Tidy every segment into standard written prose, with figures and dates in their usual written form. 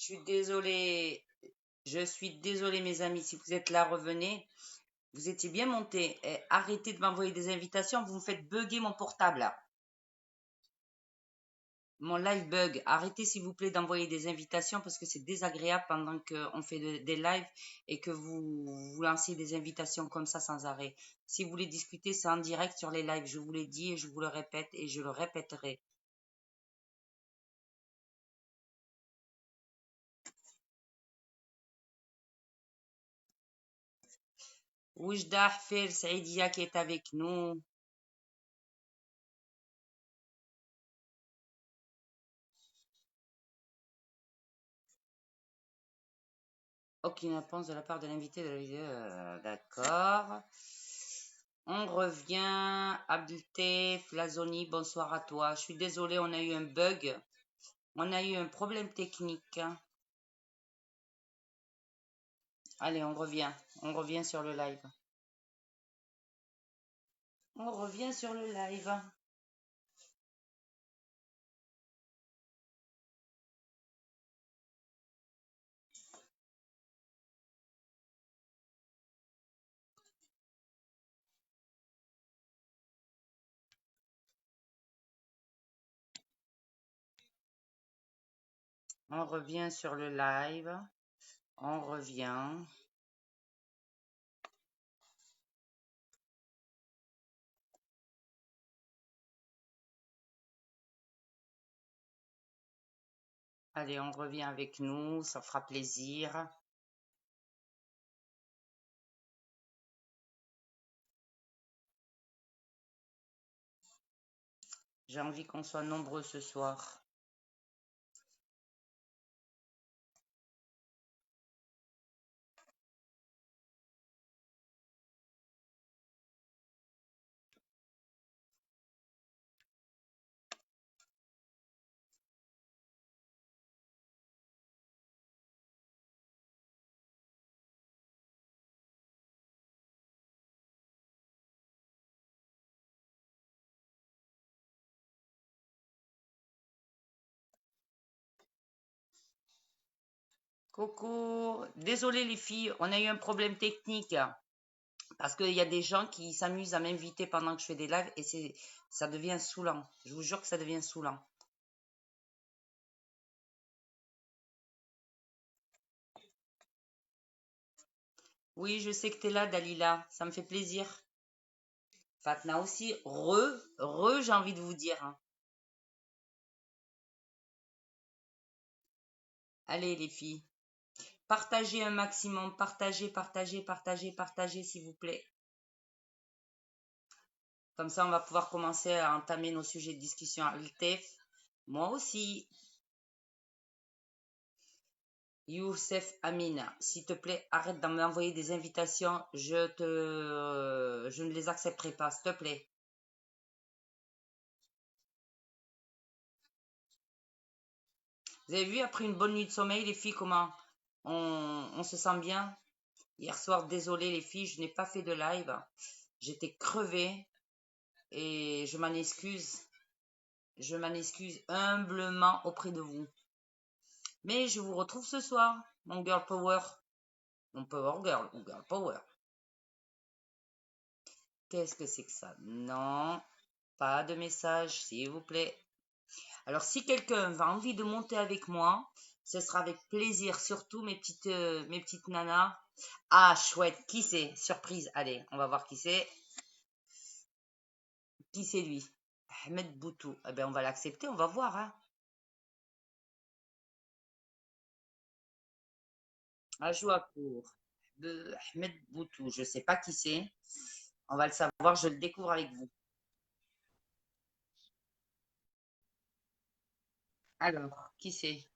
Je suis désolée. Je suis désolée, mes amis. Si vous êtes là, revenez. Vous étiez bien montés. Arrêtez de m'envoyer des invitations. Vous me faites bugger mon portable, là. Mon live bug. Arrêtez, s'il vous plaît, d'envoyer des invitations parce que c'est désagréable pendant qu'on fait des lives et que vous lancez des invitations comme ça sans arrêt. Si vous voulez discuter, c'est en direct sur les lives. Je vous l'ai dit et je vous le répète et je le répéterai. Oujda Hfel Saïdia qui est avec nous. Aucune réponse de la part de l'invité de la vidéo. D'accord. On revient. Abdelte, Flazoni, bonsoir à toi. Je suis désolée, on a eu un bug. On a eu un problème technique. Allez, on revient. On revient sur le live. On revient sur le live. On revient sur le live. On revient. Allez, on revient avec nous. Ça fera plaisir. J'ai envie qu'on soit nombreux ce soir. Coucou. Désolé les filles, on a eu un problème technique. Parce qu'il y a des gens qui s'amusent à m'inviter pendant que je fais des lives et ça devient saoulant. Je vous jure que ça devient saoulant. Oui, je sais que tu es là, Dalila. Ça me fait plaisir. Fatna aussi. J'ai envie de vous dire, hein. Allez, les filles. Partagez un maximum. Partagez, s'il vous plaît. Comme ça, on va pouvoir commencer à entamer nos sujets de discussion à l'ITEF. Moi aussi. Youssef Amina, s'il te plaît, arrête de m'envoyer des invitations. Je ne les accepterai pas, s'il te plaît. Vous avez vu, après une bonne nuit de sommeil, les filles, comment on se sent bien? Hier soir, désolé les filles, je n'ai pas fait de live. J'étais crevée et je m'en excuse. Je m'en excuse humblement auprès de vous. Mais je vous retrouve ce soir, mon girl power. Mon power girl, mon girl power. Qu'est-ce que c'est que ça? Non, pas de message, s'il vous plaît. Alors, si quelqu'un a envie de monter avec moi, ce sera avec plaisir, surtout mes petites nanas. Ah, chouette, qui c'est? Surprise, allez, on va voir qui c'est. Qui c'est lui? Ahmed Boutou. Eh ben, on va l'accepter, on va voir, hein. Ajouakour. Ahmed Boutou, je sais pas qui c'est. On va le savoir, je le découvre avec vous. Alors, qui c'est?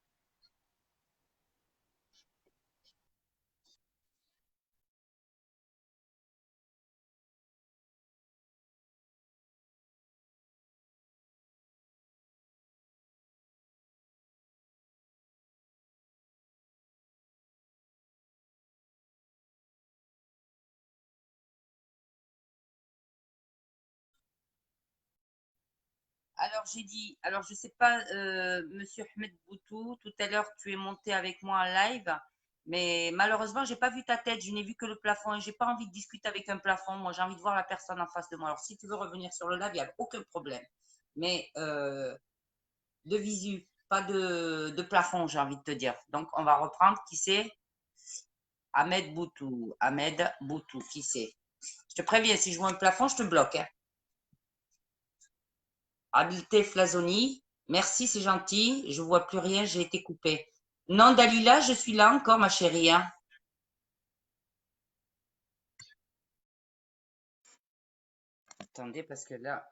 alors j'ai dit, alors je sais pas, Monsieur Ahmed Boutou, tout à l'heure tu es monté avec moi en live, mais malheureusement j'ai pas vu ta tête, je n'ai vu que le plafond et j'ai pas envie de discuter avec un plafond. Moi j'ai envie de voir la personne en face de moi. Alors si tu veux revenir sur le live, il n'y a aucun problème. Mais de visu, pas de plafond, j'ai envie de te dire. Donc on va reprendre. Qui c'est? Ahmed Boutou. Ahmed Boutou, qui c'est? Je te préviens, si je vois un plafond, je te bloque, hein. Habileté Flazoni, merci, c'est gentil. Je vois plus rien, j'ai été coupée. Non, Dalila, je suis là encore, ma chérie, hein. Attendez, parce que là,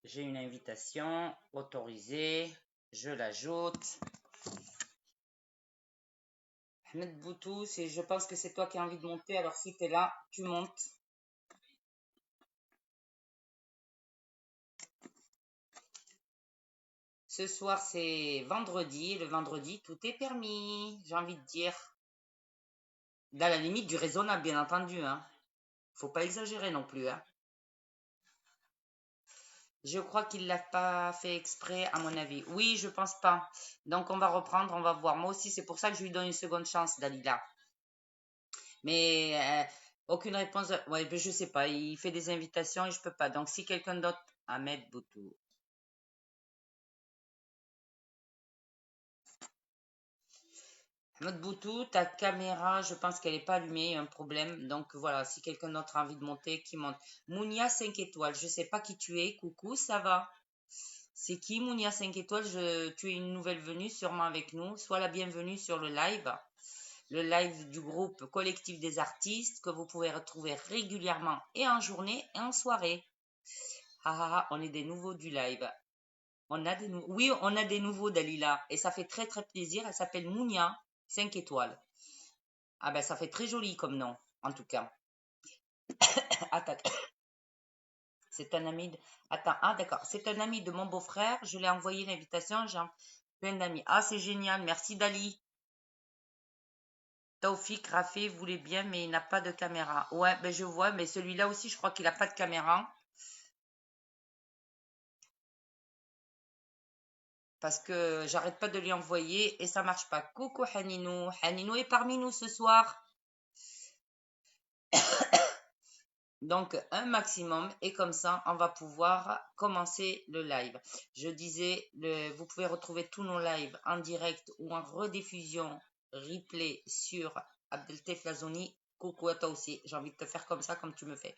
j'ai une invitation autorisée. Je l'ajoute. Ahmed Boutou, je pense que c'est toi qui as envie de monter. Alors, si tu es là, tu montes. Ce soir, c'est vendredi. Le vendredi, tout est permis, j'ai envie de dire. Dans la limite du raisonnable, bien entendu, hein. Faut pas exagérer non plus, hein. Je crois qu'il l'a pas fait exprès, à mon avis. Oui, je pense pas. Donc, on va reprendre, on va voir. Moi aussi, c'est pour ça que je lui donne une seconde chance, Dalila. Mais aucune réponse. Ouais, ben, je sais pas. Il fait des invitations et je peux pas. Donc, si quelqu'un d'autre. Ahmed Boutou. Ahmed Boutou, ta caméra, je pense qu'elle n'est pas allumée. Il y a un problème. Donc, voilà. Si quelqu'un d'autre a envie de monter, qui monte. Mounia 5 étoiles. Je sais pas qui tu es. Coucou, ça va? C'est qui Mounia 5 étoiles? Tu es une nouvelle venue, sûrement avec nous. Sois la bienvenue sur le live. Le live du groupe collectif des artistes que vous pouvez retrouver régulièrement et en journée et en soirée. Ah ah ah, on est des nouveaux du live. On a des Oui, on a des nouveaux, Dalila. Et ça fait très très plaisir. Elle s'appelle Mounia, 5 étoiles. Ah ben ça fait très joli comme nom, en tout cas. Attends, c'est un ami de... Attends, ah d'accord. C'est un ami de mon beau-frère. Je lui ai envoyé l'invitation. J'ai plein d'amis. Ah, c'est génial. Merci, Dali. Taoufik Rafé voulait bien, mais il n'a pas de caméra. Ouais, ben je vois, mais celui-là aussi, je crois qu'il n'a pas de caméra. Parce que j'arrête pas de lui envoyer et ça marche pas. Coucou Haninou. Haninou est parmi nous ce soir. Donc un maximum et comme ça on va pouvoir commencer le live. Je disais, vous pouvez retrouver tous nos lives en direct ou en rediffusion replay sur Abdeltef Lazoni. Coucou à toi aussi, j'ai envie de te faire comme ça comme tu me fais.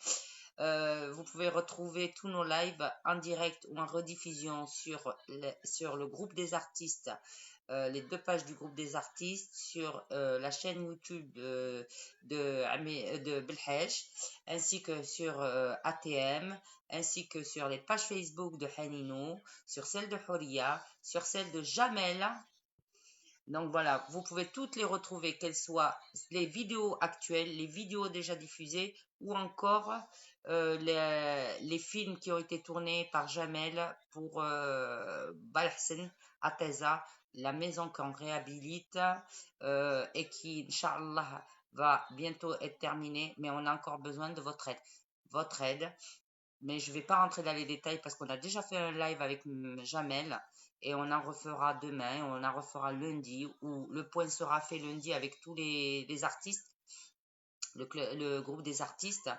Vous pouvez retrouver tous nos lives en direct ou en rediffusion sur le groupe des artistes, les deux pages du groupe des artistes, sur la chaîne YouTube de Belhaj, ainsi que sur ATM, ainsi que sur les pages Facebook de Hanino, sur celle de Horia, sur celle de Jamel. Donc voilà, vous pouvez toutes les retrouver, qu'elles soient les vidéos actuelles, les vidéos déjà diffusées ou encore les films qui ont été tournés par Jamel pour Balhsen à Teza, la maison qu'on réhabilite et qui, Inch'Allah, va bientôt être terminée, mais on a encore besoin de votre aide. Votre aide, mais je ne vais pas rentrer dans les détails parce qu'on a déjà fait un live avec Jamel et on en refera demain, on en refera lundi, où le point sera fait lundi avec tous les artistes, le groupe des artistes.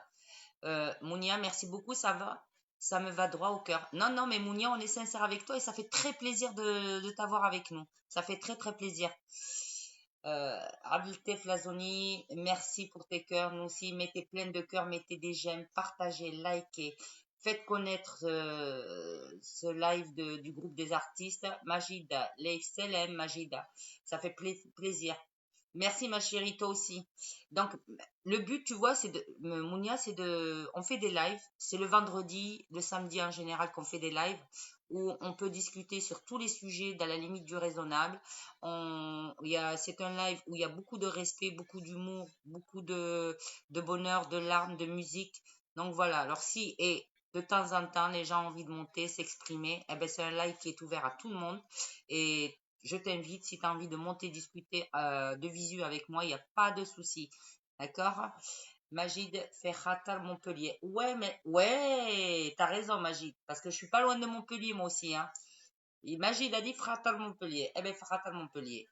Mounia, merci beaucoup, ça me va droit au cœur. Non, non, mais Mounia, on est sincère avec toi et ça fait très plaisir de t'avoir avec nous. Ça fait très, très plaisir. Abdeltef Lazoni, merci pour tes cœurs. Nous aussi, mettez plein de cœurs, mettez des j'aime, partagez, likez. Faites connaître ce live du groupe des artistes. Majida, les Selem Majida. Ça fait plaisir. Merci ma chérie, toi aussi. Donc, le but, tu vois, Mounia, on fait des lives. C'est le vendredi, le samedi en général qu'on fait des lives où on peut discuter sur tous les sujets dans la limite du raisonnable. C'est un live où il y a beaucoup de respect, beaucoup d'humour, beaucoup de bonheur, de larmes, de musique. Donc voilà. Alors si, et de temps en temps, les gens ont envie de monter, s'exprimer, eh ben, c'est un live qui est ouvert à tout le monde. Et je t'invite, si tu as envie de monter discuter de visu avec moi, il n'y a pas de souci. D'accord? Majid fait Khatar Montpellier. Ouais, mais ouais, t'as raison, Majid, parce que je suis pas loin de Montpellier, moi aussi, hein. Et Majid a dit Khatar Montpellier. Eh ben, Khatar Montpellier.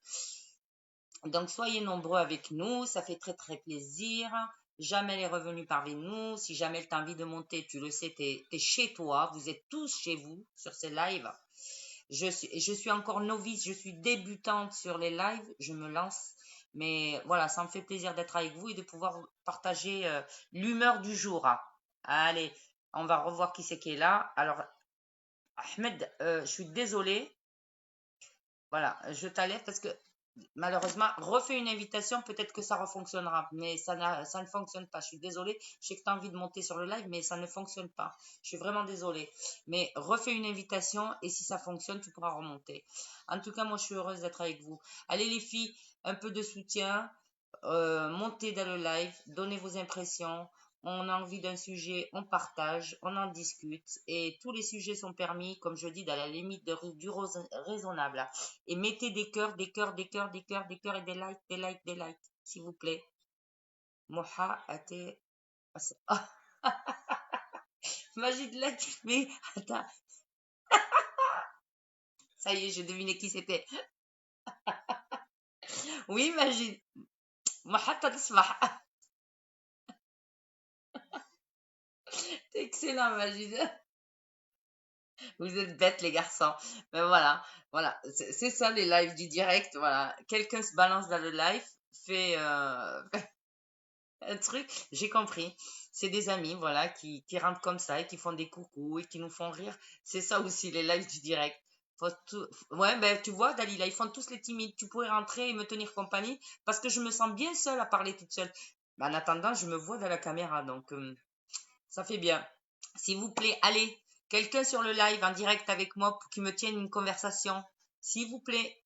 Donc, soyez nombreux avec nous, ça fait très très plaisir. Jamel est revenu parmi nous. Si Jamel t'a envie de monter, tu le sais, t'es chez toi. Vous êtes tous chez vous sur ces lives. Je suis encore novice, je suis débutante sur les lives, je me lance. Mais voilà, ça me fait plaisir d'être avec vous et de pouvoir partager l'humeur du jour, hein. Allez, on va revoir qui c'est qui est là. Alors, Ahmed, je suis désolée. Voilà, je t'alerte parce que malheureusement, refais une invitation, peut-être que ça refonctionnera, mais ça ne fonctionne pas. Je suis désolée, je sais que tu as envie de monter sur le live, mais ça ne fonctionne pas. Je suis vraiment désolée. Mais refais une invitation et si ça fonctionne, tu pourras remonter. En tout cas, moi, je suis heureuse d'être avec vous. Allez les filles, un peu de soutien, montez dans le live, donnez vos impressions. On a envie d'un sujet, on partage, on en discute et tous les sujets sont permis, comme je dis, dans la limite du raisonnable. Et mettez des cœurs, des cœurs, des cœurs, des cœurs, des cœurs et des likes, des likes, des likes, s'il vous plaît. Moha a été... Ah, Majid l'a dit, mais attends, ça y est, je devinais qui c'était. Oui, Majid. Moha t'asmah. Excellent, Majid. Vous êtes bêtes, les garçons. Mais voilà, voilà, c'est ça les lives du direct. Voilà, quelqu'un se balance dans le live, fait un truc, j'ai compris. C'est des amis, voilà, qui rentrent comme ça et qui font des coucous et qui nous font rire. C'est ça aussi les lives du direct. Ouais, ben tu vois, Dalila, ils font tous les timides. Tu pourrais rentrer et me tenir compagnie parce que je me sens bien seule à parler toute seule. Mais en attendant, je me vois dans la caméra, donc ça fait bien. S'il vous plaît, allez, quelqu'un sur le live en direct avec moi pour qu'il me tienne une conversation. S'il vous plaît.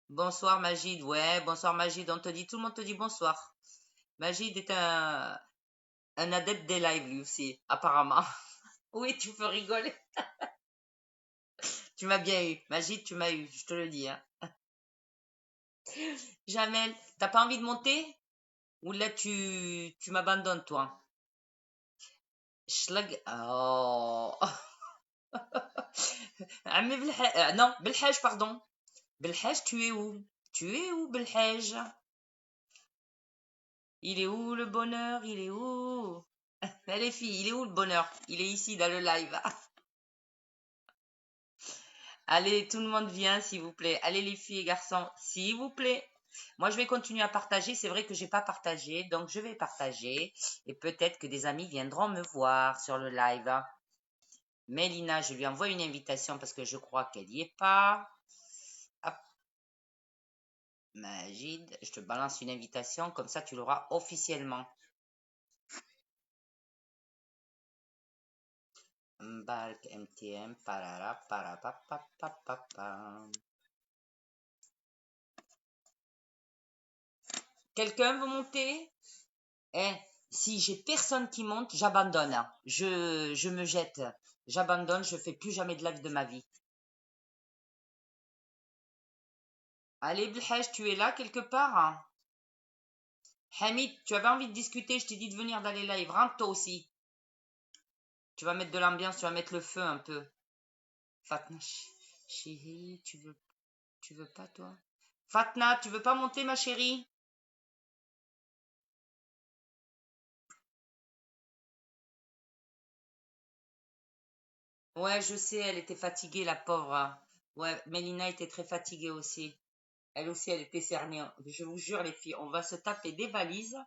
Bonsoir Magid. Ouais, bonsoir Magid. On te dit, tout le monde te dit bonsoir. Magid est un adepte des lives lui aussi, apparemment. Oui, tu peux rigoler. Tu m'as bien eu. Magid, tu m'as eu, je te le dis, hein. Jamel, t'as pas envie de monter? Ou là tu m'abandonnes toi? Schlag. Oh. Ami non, Belhaj, pardon. Belhaj, tu es où? Tu es où, Belhaj? Il est où le bonheur? Il est où? Les filles, il est où le bonheur? Il est ici dans le live. Allez, tout le monde vient, s'il vous plaît. Allez, les filles et garçons, s'il vous plaît. Moi, je vais continuer à partager. C'est vrai que j'ai pas partagé, donc je vais partager. Et peut-être que des amis viendront me voir sur le live. Mélina, je lui envoie une invitation parce que je crois qu'elle n'y est pas. Hop. Magid, je te balance une invitation, comme ça tu l'auras officiellement. Mbalk MTM, parara, parapapapapapa. Quelqu'un veut monter? Eh, si j'ai personne qui monte, j'abandonne, hein. Je me jette. J'abandonne, je fais plus jamais de live de ma vie. Allez, Blhaj, tu es là quelque part, hein? Hamid, tu avais envie de discuter, je t'ai dit de venir dans les lives. Rentre toi aussi. Tu vas mettre de l'ambiance, tu vas mettre le feu un peu. Fatna, chérie, tu veux pas toi? Fatna, tu veux pas monter ma chérie? Ouais, je sais, elle était fatiguée, la pauvre, hein. Ouais, Mélina était très fatiguée aussi. Elle aussi, elle était cernée, hein. Je vous jure, les filles, on va se taper des valises,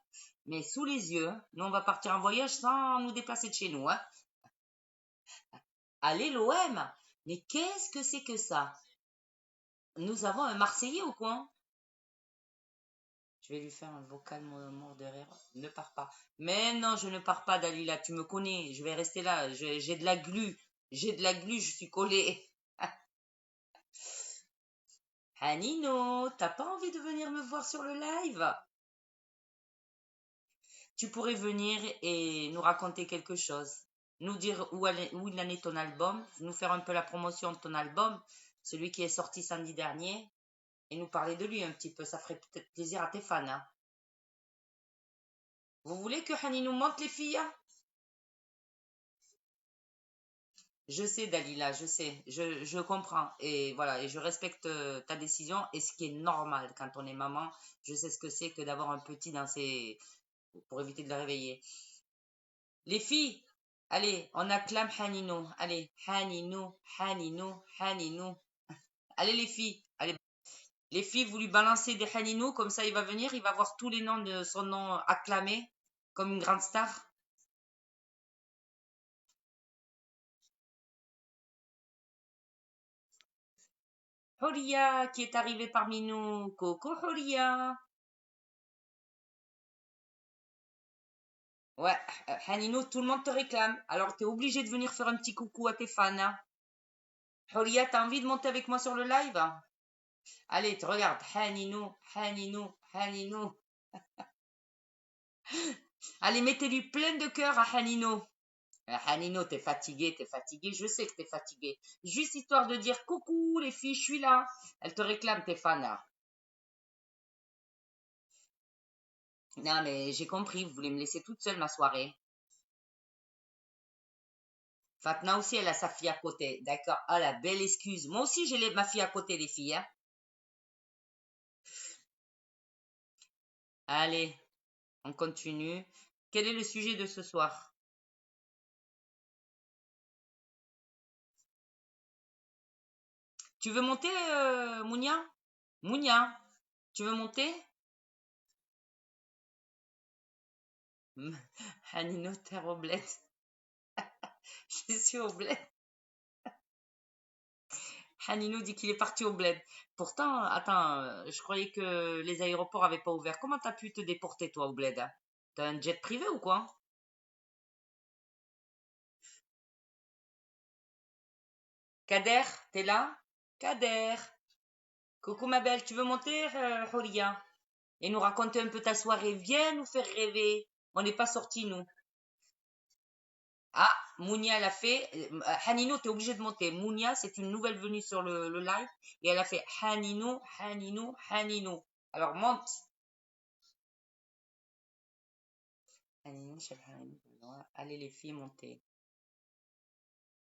mais sous les yeux, hein. Nous, on va partir en voyage sans nous déplacer de chez nous, hein. Allez, l'OM! Mais qu'est-ce que c'est que ça? Nous avons un Marseillais au coin. Je vais lui faire un vocal mort de rire. Ne pars pas. Mais non, je ne pars pas, Dalila. Tu me connais. Je vais rester là. J'ai de la glu. J'ai de la glu. Je suis collée. Hanino, t'as pas envie de venir me voir sur le live? Tu pourrais venir et nous raconter quelque chose. Nous dire où il en est ton album. Nous faire un peu la promotion de ton album. Celui qui est sorti samedi dernier. Et nous parler de lui un petit peu. Ça ferait peut-être plaisir à tes fans, hein. Vous voulez que Hani nous monte les filles? Je sais, Dalila, je sais, je comprends. Et voilà, et je respecte ta décision. Et ce qui est normal quand on est maman, je sais ce que c'est que d'avoir un petit dans ses... pour éviter de le réveiller. Les filles, allez, on acclame Haninou. Allez, Haninou, Haninou, Haninou. Allez, les filles, allez. Les filles, vous lui balancez des Haninou, comme ça il va venir, il va voir tous les noms de son nom acclamés, comme une grande star. Horia, qui est arrivé parmi nous. Coco Horia. Ouais, Hanino, tout le monde te réclame. Alors, tu es obligé de venir faire un petit coucou à tes fans. Hein. Horia, t'as envie de monter avec moi sur le live? Allez, tu regardes. Hanino, Hanino, Hanino. Allez, mettez-lui plein de cœur à Hanino. Hanino, t'es fatigué, t'es fatigué. Je sais que t'es fatigué. Juste histoire de dire coucou les filles, je suis là. Elle te réclame tes fans. Là. Non, mais j'ai compris, vous voulez me laisser toute seule ma soirée. Fatna aussi, elle a sa fille à côté. D'accord. Ah, la belle excuse. Moi aussi, j'ai ma fille à côté, les filles. Hein. Allez, on continue. Quel est le sujet de ce soir? Tu veux monter, Mounia? Mounia, tu veux monter? Hanino, t'es au bled. Je suis au bled. Hanino dit qu'il est parti au bled. Pourtant, attends, je croyais que les aéroports avaient pas ouvert. Comment t'as pu te déporter, toi, au bled? Hein? T'as un jet privé ou quoi? Kader, t'es là? Kader. Coucou ma belle, tu veux monter, Horia? Et nous raconter un peu ta soirée. Viens nous faire rêver. On n'est pas sortis, nous. Ah, Mounia, elle a fait. Hanino, t'es obligé de monter. Mounia, c'est une nouvelle venue sur le live. Et elle a fait Hanino, Hanino, Hanino. Alors monte. Hanino, chef Hanino. Allez, les filles, montez.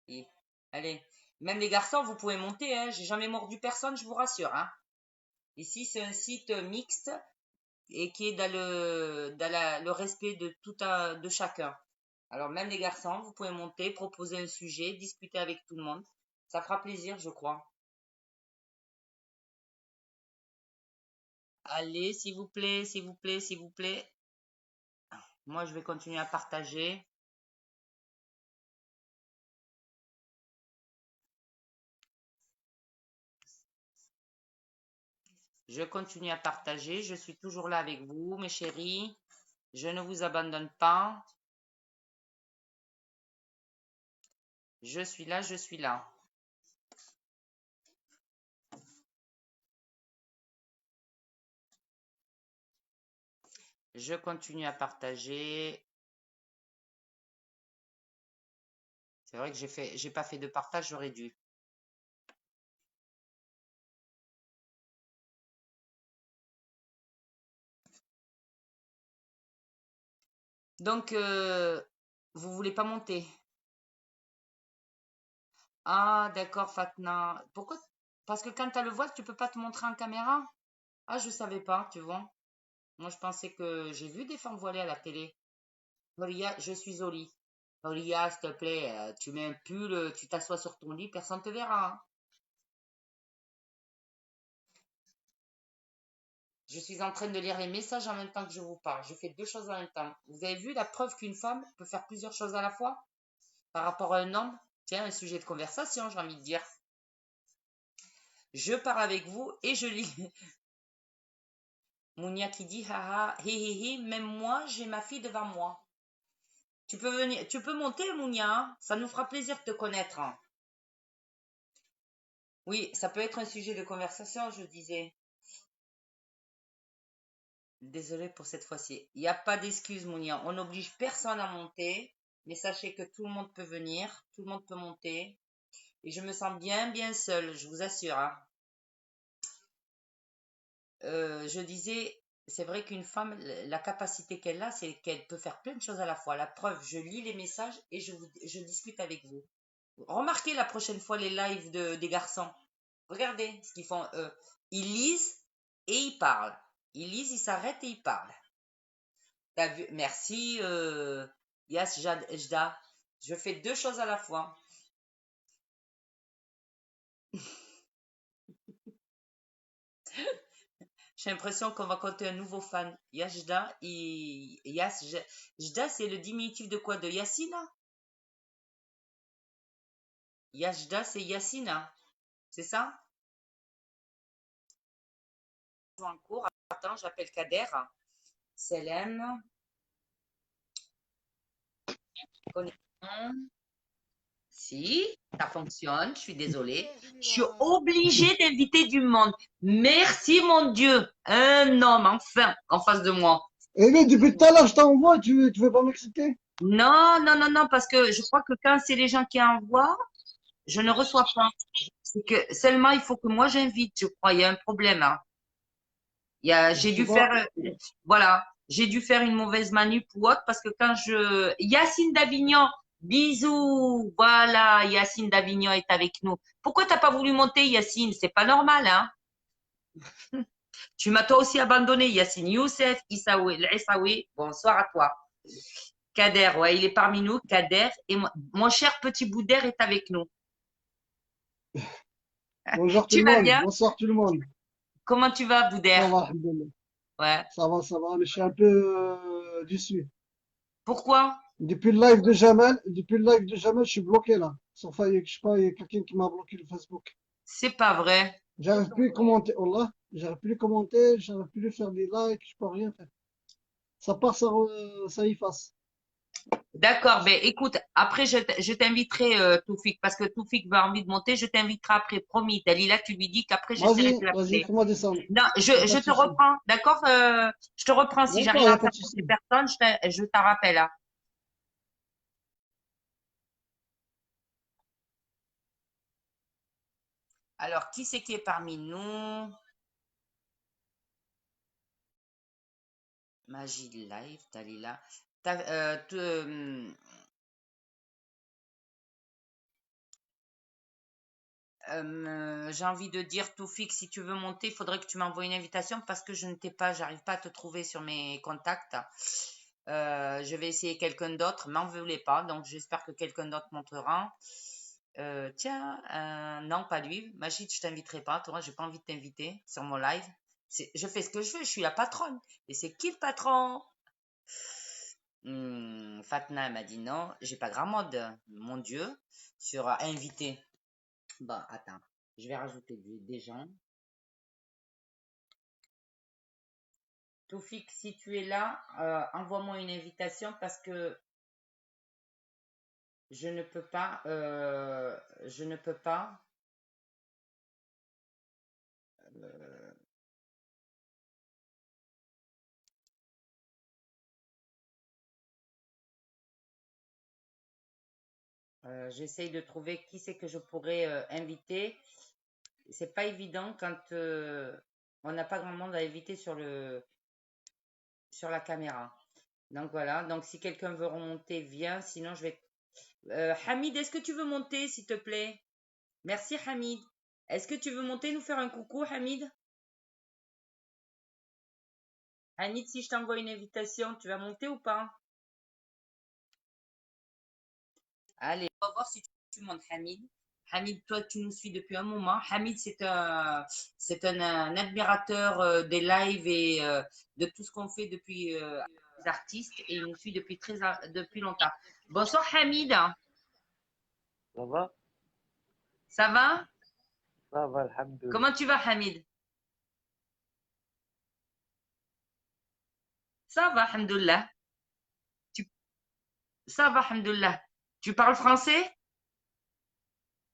Et, allez. Même les garçons, vous pouvez monter. Hein. J'ai jamais mordu personne, je vous rassure. Hein. Ici, c'est un site mixte et qui est dans le respect de de chacun. Alors, même les garçons, vous pouvez monter, proposer un sujet, discuter avec tout le monde. Ça fera plaisir, je crois. Allez, s'il vous plaît, s'il vous plaît, s'il vous plaît. Moi, je vais continuer à partager. Je continue à partager. Je suis toujours là avec vous, mes chéris. Je ne vous abandonne pas. Je suis là, je suis là. Je continue à partager. C'est vrai que j'ai pas fait de partage, j'aurais dû. Donc, vous voulez pas monter? Ah, d'accord, Fatna. Pourquoi? Parce que quand tu as le voile, tu peux pas te montrer en caméra? Ah, je savais pas, tu vois. Moi, je pensais que j'ai vu des femmes voilées à la télé. Auria, je suis au lit. Auria, s'il te plaît, tu mets un pull, tu t'assois sur ton lit, personne te verra. Hein. Je suis en train de lire les messages en même temps que je vous parle. Je fais deux choses en même temps. Vous avez vu la preuve qu'une femme peut faire plusieurs choses à la fois par rapport à un homme? Tiens, un sujet de conversation, j'ai envie de dire. Je parle avec vous et je lis. Mounia qui dit, haha, hi hi hi, même moi, j'ai ma fille devant moi. Tu peux venir, tu peux monter, Mounia, hein. Ça nous fera plaisir de te connaître. Hein. Oui, ça peut être un sujet de conversation, je disais. Désolée pour cette fois-ci. Il n'y a pas d'excuse, Mounia. On n'oblige personne à monter, mais sachez que tout le monde peut venir, tout le monde peut monter. Et je me sens bien, bien seule, je vous assure. Hein. Je disais, c'est vrai qu'une femme, la capacité qu'elle a, c'est qu'elle peut faire plein de choses à la fois. La preuve, je lis les messages et je discute avec vous. Remarquez la prochaine fois les lives des garçons. Regardez ce qu'ils font, eux. Ils lisent et ils parlent. Ils lisent, ils s'arrêtent et ils parlent. T'as vu? Merci, Yas Jda. Je fais deux choses à la fois. J'ai l'impression qu'on va compter un nouveau fan. Yasjda, Jda, c'est le diminutif de quoi? De Yassina? Yasjda, c'est Yassina. C'est ça? En cours. Attends, j'appelle Kader. Selem. Connexion. Si, ça fonctionne. Je suis désolée. Je suis obligée d'inviter du monde. Merci, mon Dieu. Un homme, enfin, en face de moi. Et mais depuis tout à l'heure, je t'envoie, tu veux pas m'accepter? Non, non, non, non, parce que je crois que quand c'est les gens qui envoient, je ne reçois pas. C'est que seulement il faut que moi j'invite, je crois. Il y a un problème, hein. Je J'ai sais dû pas. faire, voilà, j'ai dû faire une mauvaise manip ou autre parce que Yacine d'Avignon, bisous, voilà, Yacine d'Avignon est avec nous. Pourquoi t'as pas voulu monter, Yacine? C'est pas normal, hein. Tu m'as toi aussi abandonné, Yacine. Youssef, Issaoui, l'Issaoui, bonsoir à toi. Kader, ouais, il est parmi nous, Kader, et mon cher petit Bouder est avec nous. Bonjour tout Tu le vas monde, bien? bonsoir tout le monde. Comment tu vas, Bouder? Ça va, alhamdoulilah. Ouais. Ça va, mais je suis un peu déçu. Pourquoi? Depuis le live de Jamel, je suis bloqué là. Sauf je sais pas, il y a quelqu'un qui m'a bloqué le Facebook. C'est pas vrai. J'arrive plus à commenter, Allah. J'arrive plus à commenter, j'arrive plus à faire des likes, je peux rien faire. Ça part, ça efface. D'accord, ben écoute, après je t'inviterai Toufik, parce que Toufik va envie de monter, je t'inviterai après, promis. Dalila, tu lui dis qu'après j'essaierai de Vas-y, l'appeler. fais-moi descendre. Non, Y a pas je de te souci. reprends, d'accord? Je te reprends si D'accord, j'arrive y à a pas faire de pour souci. ces personnes, je t'en rappelle, hein. Alors, qui c'est qui est parmi nous? Magie Live, Dalila. T'as- euh, te- euh, j'ai envie de dire, Toufik, si tu veux monter, il faudrait que tu m'envoies une invitation parce que je ne t'ai pas, j'arrive pas à te trouver sur mes contacts. Je vais essayer quelqu'un d'autre, m'en voulez pas, donc j'espère que quelqu'un d'autre montera. Tiens, non, pas lui. Magid, je t'inviterai pas. Toi, j'ai pas envie de t'inviter sur mon live. Je fais ce que je veux, je suis la patronne. Et c'est qui le patron? Fatna m'a dit non, j'ai pas grand mode, mon Dieu, sur invité. Bon, attends, je vais rajouter des gens. Toufik, si tu es là, envoie-moi une invitation parce que je ne peux pas, je ne peux pas. euh, J'essaye de trouver qui c'est que je pourrais inviter. C'est pas évident quand on n'a pas grand monde à inviter sur la caméra. Donc voilà. Donc si quelqu'un veut remonter, viens. Sinon je vais. Hamid, est-ce que tu veux monter, s'il te plaît? Merci Hamid. Est-ce que tu veux monter nous faire un coucou, Hamid? Hamid, si je t'envoie une invitation, tu vas monter ou pas? Allez, on va voir si tu montes, Hamid. Hamid, toi, tu nous suis depuis un moment. Hamid, c'est un admirateur des lives et de tout ce qu'on fait depuis les artistes et il nous suit depuis longtemps. Bonsoir, Hamid. Ça va? Ça va? Ça va, alhamdoulilah. Comment tu vas, Hamid? Ça va, alhamdoulilah. Tu... Ça va, alhamdoulilah. Tu parles français?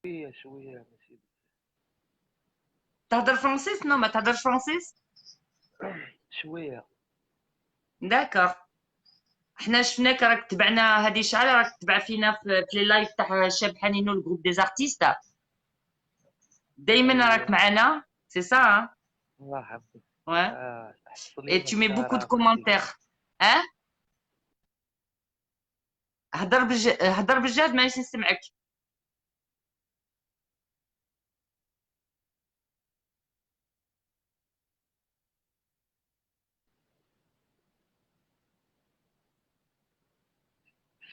شوية شوية ماشي تهدر français? Non, mais تهدر français? شوية. D'accord. احنا شفناك راك تبعنا هذه شحال راك تبع فينا في لي لايف تاع شاب حنينو الجروب دي زارتيست دايما راك أيوة معنا سي سا الله يحفظك. واه حصلي Et tu mets beaucoup de الشعراء في السيدة. commentaires. Hein? هدر بالجاد مانيش نسمعك.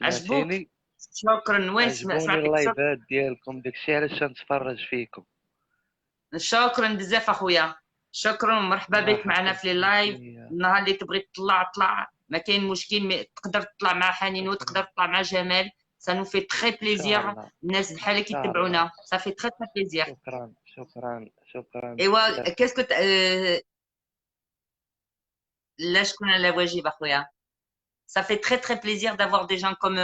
عجبوك؟ سمعتيني؟ شكرا. وين عجبوني سمعتك؟ اللايفات ديالكم، داكشي علاش نتفرج فيكم. شكرا بزاف اخويا، شكرا ومرحبا الله بك معنا يحفظك في اللايف. فيا. النهار اللي تبغي تطلع طلع، ما كاين مشكل. تقدر تطلع مع حنين وتقدر تطلع مع جمال. Ça nous fait très ان شاء plaisir. الله الناس بحالك ان شاء الله. يتبعونا. Ça fait très très plaisir. شكرا شكرا شكرا ايوا بزاف. كاسكو لا شكون على واجب اخويا. Ça fait très très plaisir d'avoir des gens comme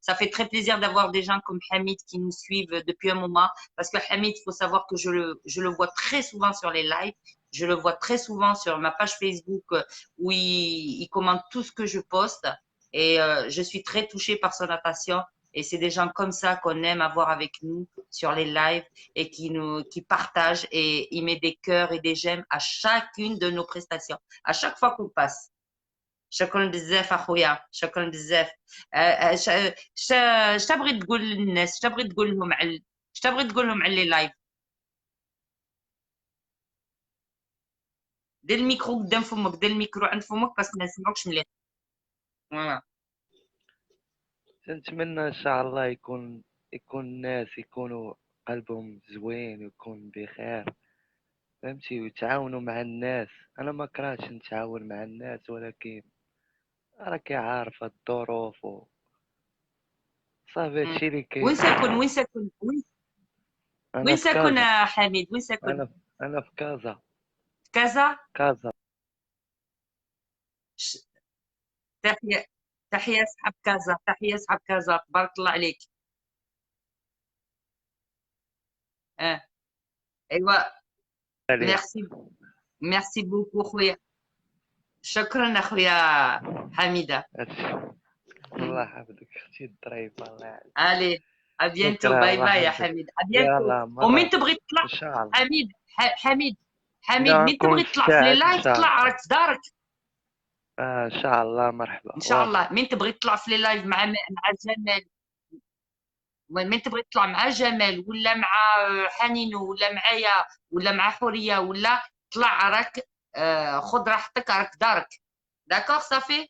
ça fait très plaisir d'avoir des gens comme Hamid qui nous suivent depuis un moment, parce que Hamid, il faut savoir que je le vois très souvent sur les lives, je le vois très souvent sur ma page Facebook où il commente tout ce que je poste, et je suis très touchée par son attention, et c'est des gens comme ça qu'on aime avoir avec nous sur les lives, et qui partagent, et il met des cœurs et des j'aime à chacune de nos prestations, à chaque fois qu'on passe. شكرا بزاف اخويا، شكرا بزاف. اش تبغي تقول للناس؟ اش تبغي تقول لهم على اش تبغي تقول لهم على لي لايف؟ دير الميكرو قدام فمك، دير الميكرو عند فمك باش ما نسمعوكش مليح. فوالا. نتمنى ان شاء الله يكون الناس يكونوا قلبهم زوين ويكون بخير، فهمتي، ويتعاونوا مع الناس. انا ما كرهتش نتعاون مع الناس، ولكن راكي عارفه الظروف صافي هادشي اللي وين كاين. ساكن؟ وين ساكن؟ انا وين في ساكن كازا. يا حميد؟ وين ساكن؟ انا في كازا. في كازا؟ كازا. تحية، تحية أصحاب كازا، تحية أصحاب كازا، تبارك الله عليك. ايوا ميرسي، ميرسي بوكو خويا. شكرا اخويا حميدة. الله يحفظك اختي الظريفه. الله يعافيك. الي ابيانتو، شكرا. باي الله باي يا يحفظك. حميد، ابيانتو. يلا ومين مرة تبغي تطلع؟ ان شاء الله. حميد حميد حميد، لا مين نكون تبغي في تطلع في لي الساعات ان لايف شاء طلع الله. راك في دارك. ان شاء الله مرحبا. ان شاء واصل. الله. مين تبغي تطلع في لي لايف مع جمال؟ مين تبغي تطلع مع جمال ولا مع حنينو ولا معايا ولا مع حورية ولا طلع راك خذ راحتك راك دارك. داكوغ صافي.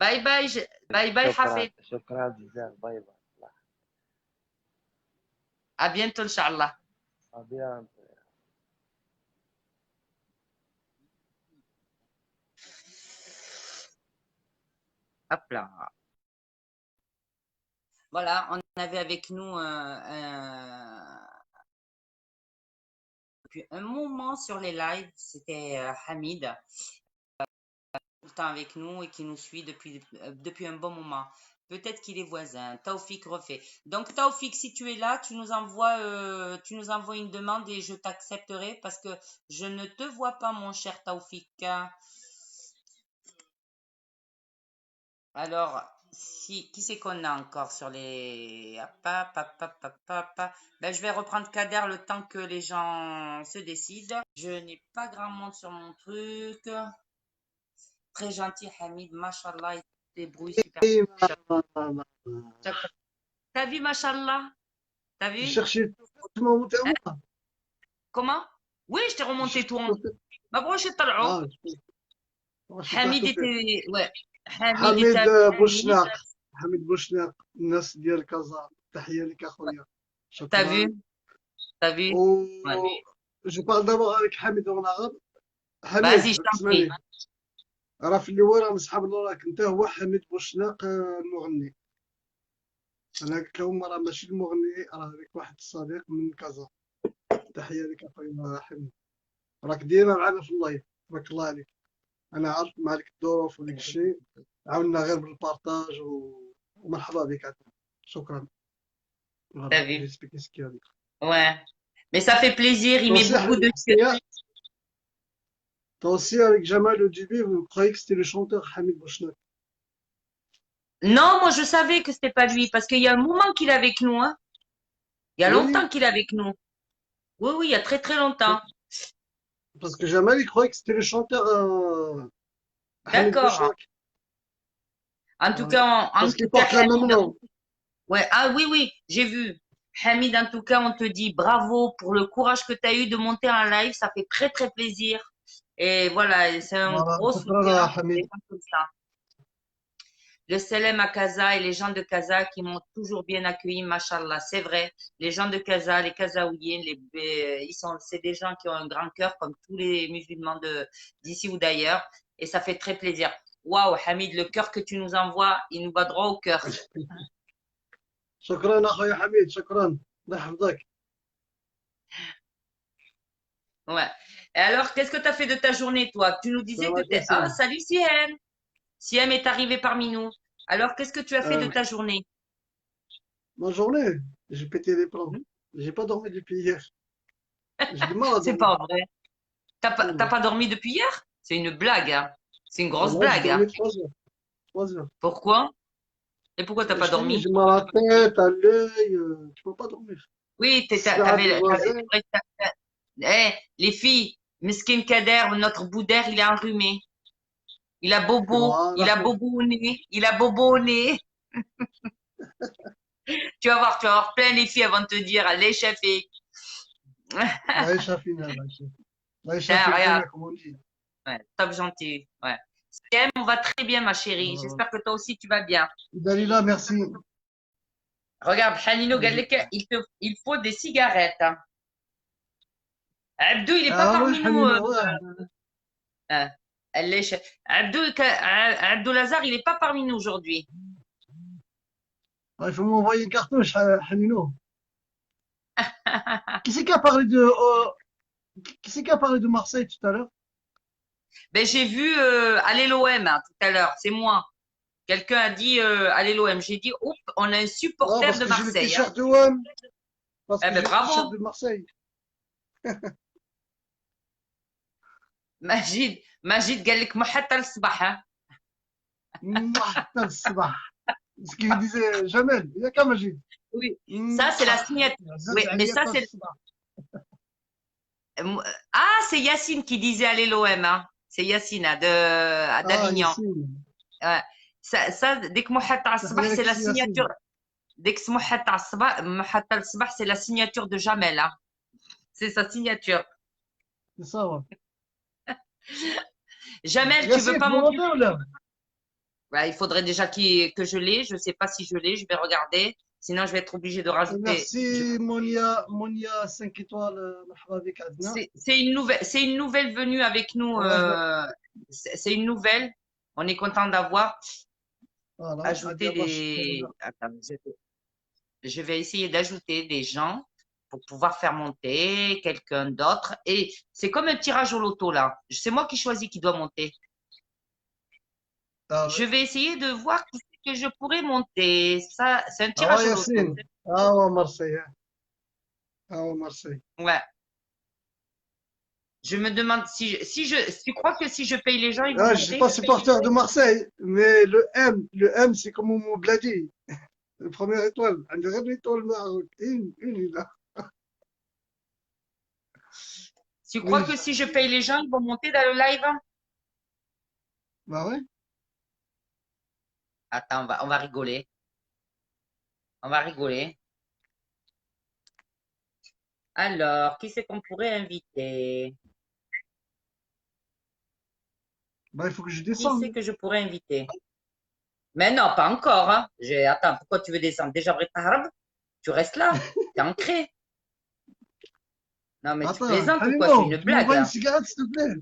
باي باي باي باي شكرا حفيد. شكرا بزاف. باي باي. ابيانتو ان شاء الله. ابيانتو. Hop là. Voilà, on avait avec nous depuis un moment sur les lives, c'était Hamid, tout le temps avec nous et qui nous suit depuis un bon moment. Peut-être qu'il est voisin. Taoufik refait. Donc Taoufik, si tu es là, tu nous envoies une demande et je t'accepterai parce que je ne te vois pas, mon cher Taoufik. Alors, qui c'est qu'on a encore sur les... Ben, je vais reprendre Kader le temps que les gens se décident. Je n'ai pas grand monde sur mon truc. Très gentil, Hamid. Mashallah, il débrouille super. T'as vu, Mashallah? T'as vu? cherché tu m'as monté à moi. Comment? Oui, je t'ai remonté tout en haut. Ma broche est Ah, Hamid était... Ouais. حميد بوشناق. حميد بوشناق، الناس ديال كازا، تحية لك اخويا. T'as شكرا. vu? T'as vu? Ouais. جو بارل دابا avec حميد en arabe. Vas-y, حميد je t'en اسمعني، prie. راه في الاول راه من صحاب الوراك، انت هو حميد بوشناق المغني. انا قلت لهم راه ماشي المغني، راه هذاك واحد الصديق من كازا. تحية لك اخويا حميد، راك ديما معنا في اللايف، تبارك الله عليك. انا عارف مالك الظروف وديك الشيء، عاوننا غير بالبارطاج ومرحبا بك عاد. شكرا. T'as vu? j'explique ce qu'il y a. Ouais. Mais ça fait plaisir, il met Toi aussi, beaucoup de cœur. toi aussi, avec Jamal au début, vous croyez que c'était le chanteur Hamid Bouchnak. Non, moi je savais que c'était pas lui parce qu'il y a un moment qu'il est avec nous, hein. Il y a Oui, longtemps qu'il est avec nous. Oui, oui, il y a très très longtemps. Parce que Jamal, il croyait que c'était le chanteur Hamid D'accord. Bouchnak. En tout Voilà. cas, Parce qu'ils portent le même Hamid, nom. ouais, ah oui, oui, j'ai vu. Hamid, en tout cas, on te dit bravo pour le courage que tu as eu de monter en live. Ça fait très, très plaisir. Et voilà, c'est un Voilà. gros شكرا soutien يا pour des حميد. gens comme ça. Le Selem à Casa et les gens de Casa qui m'ont toujours bien accueilli, machallah. C'est vrai. Les gens de Casa, les Kazaouiens, c'est des gens qui ont un grand cœur comme tous les musulmans d'ici ou d'ailleurs. Et ça fait très plaisir. Waouh, Hamid, le cœur que tu nous envoies, il nous va droit au cœur. شكرا أخوي حميد، شكرا. الله يحفظك. Ouais. Et alors, qu'est-ce que tu as fait de ta journée, toi? Tu nous disais السلام que عليكم t'es... Ah, سلام. salut Siem. Siem est arrivé parmi nous. Alors, qu'est-ce que tu as fait de ta journée? Ma journée, j'ai pété les plombs. Hmm. J'ai pas dormi depuis hier. J'ai du mal à C'est dormir. pas vrai. T'as Wallah. pas dormi depuis hier? C'est une blague, hein. C'est une grosse Wallah, j'ai blague, hein. dormi 3 heures. 3 heures. Pourquoi? Et pourquoi t'as pas Je t'ai dit, dormi? j'ai mal à la tête, à l'œil. Tu peux pas dormir. Oui, الساعة du voisin. c'est vrai que les filles, Miskin Kader, notre Boudère, il est enrhumé. Il Voilà. a bobo au nez, il a bobo au nez. Tu vas voir plein les filles avant de te dire, allez, chefé. الله يشافينا، الله يشافينا. الله Tiens, يشافي regarde. الجميع comme on dit. Ouais, top gentil. Ouais. Siem, on va très bien, ma chérie. Voilà. J'espère que toi aussi, tu vas bien. Dalila, merci. Regarde, Hanino Galek, il faut des cigarettes, hein. Abdou, il n'est pas Ah ouais, parmi nous. حنينة واه. Hein. Abdou Lazare, il n'est pas parmi nous aujourd'hui. Il faut m'envoyer une cartouche, Hanino. Qui c'est qui a parlé de, qui c'est qui a parlé de Marseille tout à l'heure? Ben, j'ai vu aller l'OM hein, tout à l'heure, c'est moi. Quelqu'un a dit aller l'OM. J'ai dit, oups, on a un Non, supporter parce de que j'ai le Marseille, hein. t-shirt de OM. Parce Eh que ben, j'ai le t-shirt bravo. de Marseille. Majid قال لك محتى الصباح, hein. حتى الصباح. Ce qu'il disait Jamel, il y a qu'à Majid. Oui, ça c'est la signature. Oui, زاد mais عليا ça حتى c'est الصباح. ah c'est Yacine qui disait aller l'OM, hein. C'est Yacine hein, d'Avignon. ياسين. Ouais. Ça dès que محتى على الصباح, تحية c'est لك la سي signature. ياسين. Dès que محتى على الصباح, محتى الصباح, c'est la signature de Jamel, hein. C'est sa signature. C'est ça, ouais. Jamel, tu veux Yacine, pas tu m'en monter? entends ou là? Ouais, il faudrait déjà que je l'ai. Je sais pas si je l'ai. Je vais regarder. Sinon, je vais être obligée de rajouter. Merci Monia 5 étoiles. مرحبا بك عندنا. C'est une nouvelle venue avec nous. C'est une nouvelle. On est content d'avoir Voilà, ajouté هذه الله شكرا des. لها. Attends, je vais essayer d'ajouter des gens pour pouvoir faire monter quelqu'un d'autre. Et c'est comme un tirage au loto là. C'est moi qui choisis qui doit monter. Ah Je ouais. vais essayer de voir qui c'est que je pourrais monter. Ça, c'est un Ah tirage au loto. ياسين. هو مرسي. هو مرسي. Ouais. Je me demande tu crois que si je paye les gens, ils vont Ah, je suis monter? pas supporter de Marseille, mais le M, c'est comme on me l'a dit. Le première étoile. عندي غير l'étoile Maroc. Une là. Tu crois Oui. que si je paye les gens, ils vont monter dans le live? Bah ouais. Attends, on va rigoler. On va rigoler. Alors, qui c'est qu'on pourrait inviter? Bah il faut que je Qui descende. c'est que je pourrais inviter? Mais non, pas encore, hein. Attends, pourquoi tu veux descendre? Déjà, tu restes là. T'es ancré. Non, mais tu Attends, plaisantes ou quoi? C'est Halimo, une tu blague, m'envoies une hein. cigarette s'il te plaît.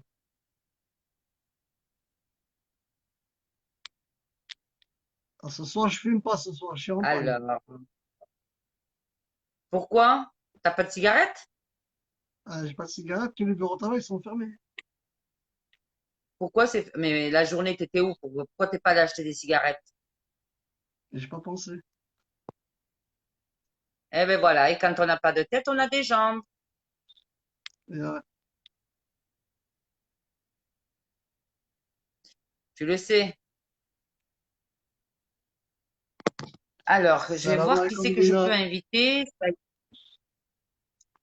Ah, ce soir, je fume pas ce soir, je suis en panne. Alors, pourquoi? T'as pas de cigarette? Ah, j'ai pas de cigarette, tous les bureaux de travail sont fermés. Pourquoi c'est. Mais la journée, t'étais où? Pourquoi t'es pas allé acheter des cigarettes? J'ai pas pensé. Eh ben voilà, et quand on n'a pas de tête, on a des jambes. Et, Tu le sais. Alors, je vais salam voir qui c'est alaikum, que je peux Lina. inviter.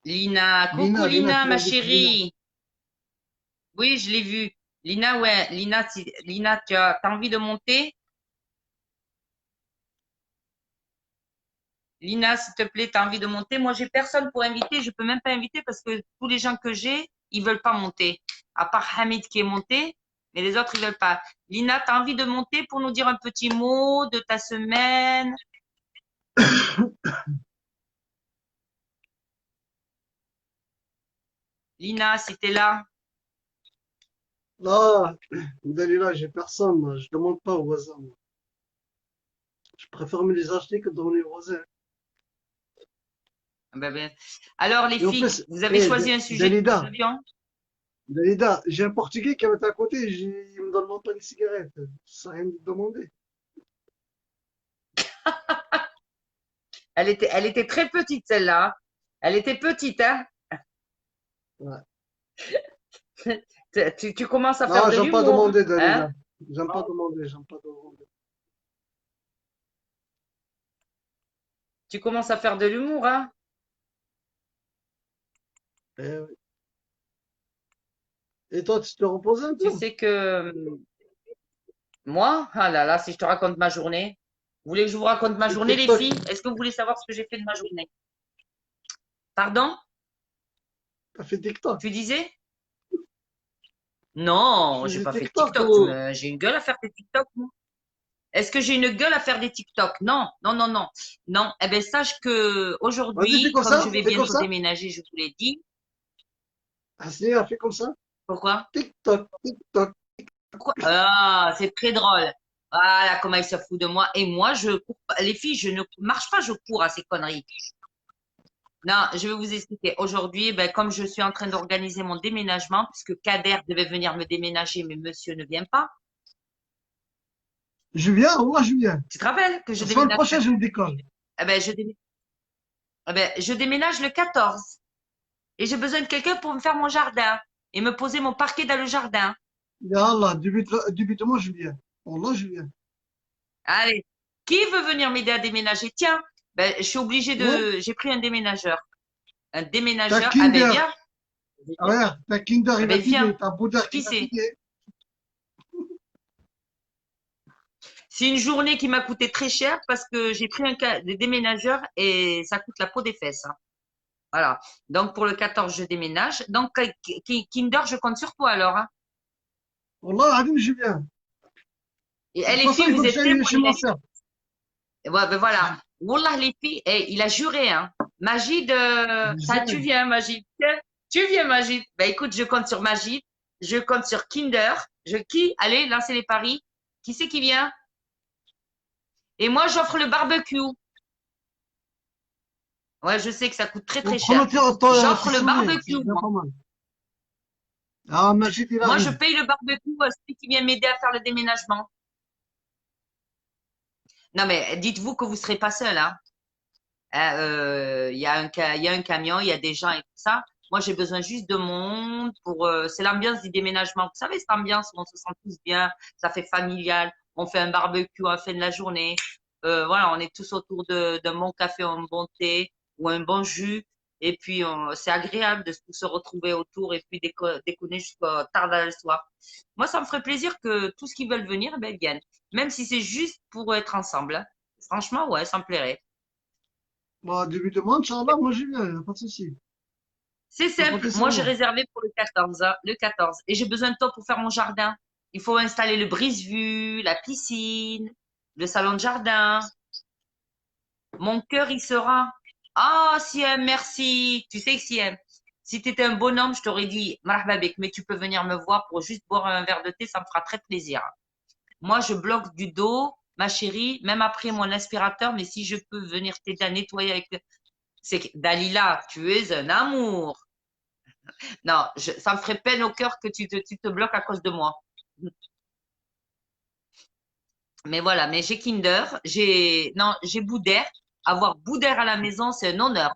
Lina, coucou Lina, Lina, tu ma m'invites Lina. chérie. Oui, je l'ai vu. Lina, ouais. Lina, Lina, t'as envie de monter? Lina, s'il te plaît, t'as envie de monter? Moi, j'ai personne pour inviter. Je peux même pas inviter parce que tous les gens que j'ai, ils veulent pas monter. À part Hamid qui est monté, mais les autres, ils veulent pas. Lina, t'as envie de monter pour nous dire un petit mot de ta semaine? Lina, si t'es là. Là, Dalila, j'ai personne, moi. Je demande pas aux voisins, moi. Je préfère me les acheter que de donner aux voisins. Ben. Alors, les Et en filles, plus, vous avez choisi un sujet de Dalida, discussion? Dalida, j'ai un Portugais qui est à côté, il me donne même pas une cigarette. Ça rien de demander. Elle était très petite, celle-là, hein. Elle était petite, hein? Ouais. Tu commences à faire Non, de j'aime pas l'humour, demander, hein? Dalila. J'aime pas demander, j'aime pas demander. Tu commences à faire de l'humour, hein? Oui. Et toi, tu te reposes un Tu peu? sais que moi, ah là là, si je te raconte ma journée, vous voulez que je vous raconte ma Et journée, les TikTok, filles? Est-ce que vous voulez savoir ce que j'ai fait de ma journée? Pardon? t'as fait TikTok. Tu disais? Tu Non, j'ai faisais pas fait de TikTok TikTok. ou... J'ai une gueule à faire des TikTok, moi. Est-ce que j'ai une gueule à faire des TikTok? Non, non, non, non. Non. Eh ben, sache que Vas-y, fais aujourd'hui, comme comme je ça, vais fais comme bientôt ça. déménager, je vous l'ai dit. Hasnia, fais comme ça. Pourquoi? TikTok, TikTok. Pourquoi? Ah, c'est très drôle. Voilà comment il se fout de moi. Et moi, je cours pas. Les filles, je ne marche pas, je cours à ces conneries. Non, je vais vous expliquer. Aujourd'hui, ben, comme je suis en train d'organiser mon déménagement, puisque Kader devait venir me déménager, mais monsieur ne vient pas. Julien, ouais, Julien. Tu te rappelles que je La semaine déménage? prochaine, je me décolle. Eh ben, je déménage le 14. Et j'ai besoin de quelqu'un pour me faire mon jardin et me poser mon parquet dans le jardin. Ya Allah, débute moi, Julien. Allah, Julien. Allez, qui veut venir m'aider à déménager? Tiens, ben, je suis obligée Ouais, j'ai pris un déménageur. Un t'as déménageur. Ah ben Kinder. viens. Ah ouais, t'as Kinder, Ah il a ben viens. filé. T'as Bouddha qui Qui t'a c'est? filé. C'est une journée qui m'a coûté très cher parce que j'ai pris des déménageurs et ça coûte la peau des fesses, hein. Voilà. Donc pour le 14, je déménage. Donc Kinder, je compte sur toi alors, hein. Wallah, Adim, Julien. Et De toute les façon, filles, il faut vous que êtes j'aille témoins. chez ma sœur. Ouais, ben voilà. Wallah, les filles, il a juré, hein. Magid, tu Jamais. viens, Magid. Tiens, tu viens, Magid. Ben écoute, je compte sur Magid, je compte sur Kinder. Allez, lancez les paris. Qui c'est qui vient? Et moi, j'offre le barbecue. Ouais, je sais que ça coûte très On très prend cher. tes J'offre le souvenirs. C'est barbecue, déjà moi. pas mal. Ah, Majid, il Moi, je arrive. paye le barbecue à celui qui vient m'aider à faire le déménagement. Non, mais dites-vous que vous serez pas seul, hein. Il y a il y a un camion, il y a des gens et tout ça. Moi, j'ai besoin juste de monde pour. C'est l'ambiance du déménagement. Vous savez, cette ambiance où on se sent tous bien, ça fait familial. On fait un barbecue à la fin de la journée. Voilà, on est tous autour d'un bon café, un bon thé ou un bon jus. Et puis, c'est agréable de se retrouver autour et puis déconner jusqu'à tard dans le soir. Moi, ça me ferait plaisir que tous qui veulent venir, eh ben, viennent. Même si c'est juste pour être ensemble, hein. Franchement, ouais, ça me plairait. Bah, début de mois, Inch'Allah, moi, j'y viens. Y a pas de souci. C'est T'as simple. compté sur Moi, j'ai moi. réservé pour le 14, hein, le 14. Et j'ai besoin de toi pour faire mon jardin. Il faut installer le brise-vue, la piscine, le salon de jardin. Mon cœur y sera. Ah, Siem, merci. Tu sais, Siem, si tu étais un bonhomme, je t'aurais dit, marhaba bek, mais tu peux venir me voir pour juste boire un verre de thé, ça me fera très plaisir. Moi, je bloque du dos, ma chérie, même après mon aspirateur, mais si je peux venir t'aider à nettoyer avec... C'est que, Dalila, tu es un amour. Non, ça me ferait peine au cœur que tu te bloques à cause de moi. Mais voilà, mais j'ai Kinder, non, j'ai Boudère. Avoir Boudère à la maison, c'est un honneur.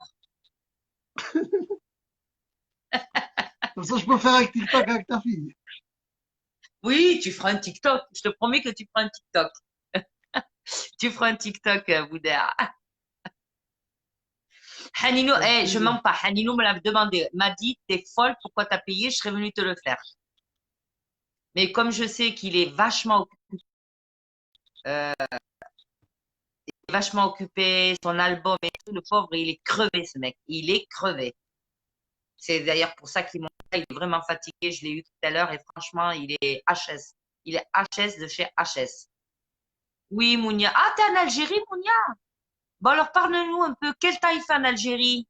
Comme ça, je peux faire avec TikTok avec ta fille. Oui, tu feras un TikTok. Je te promets que tu feras un TikTok. Tu feras un TikTok, Boudère. Hanino, Avec je plaisir. mens pas. Hanino me l'a demandé. M'a dit, t'es folle, pourquoi t'as payé? Je serais venue te le faire. Mais comme je sais qu'il est vachement occupé, son album et tout, le pauvre, il est crevé, ce mec. Il est crevé. C'est d'ailleurs pour ça qu'il il est vraiment fatigué. Je l'ai eu tout à l'heure et franchement, il est HS. Il est HS de chez HS. Oui, Mounia. Ah, t'es en Algérie, Mounia? Bon, alors parle-nous un peu. Quel temps il fait en Algérie?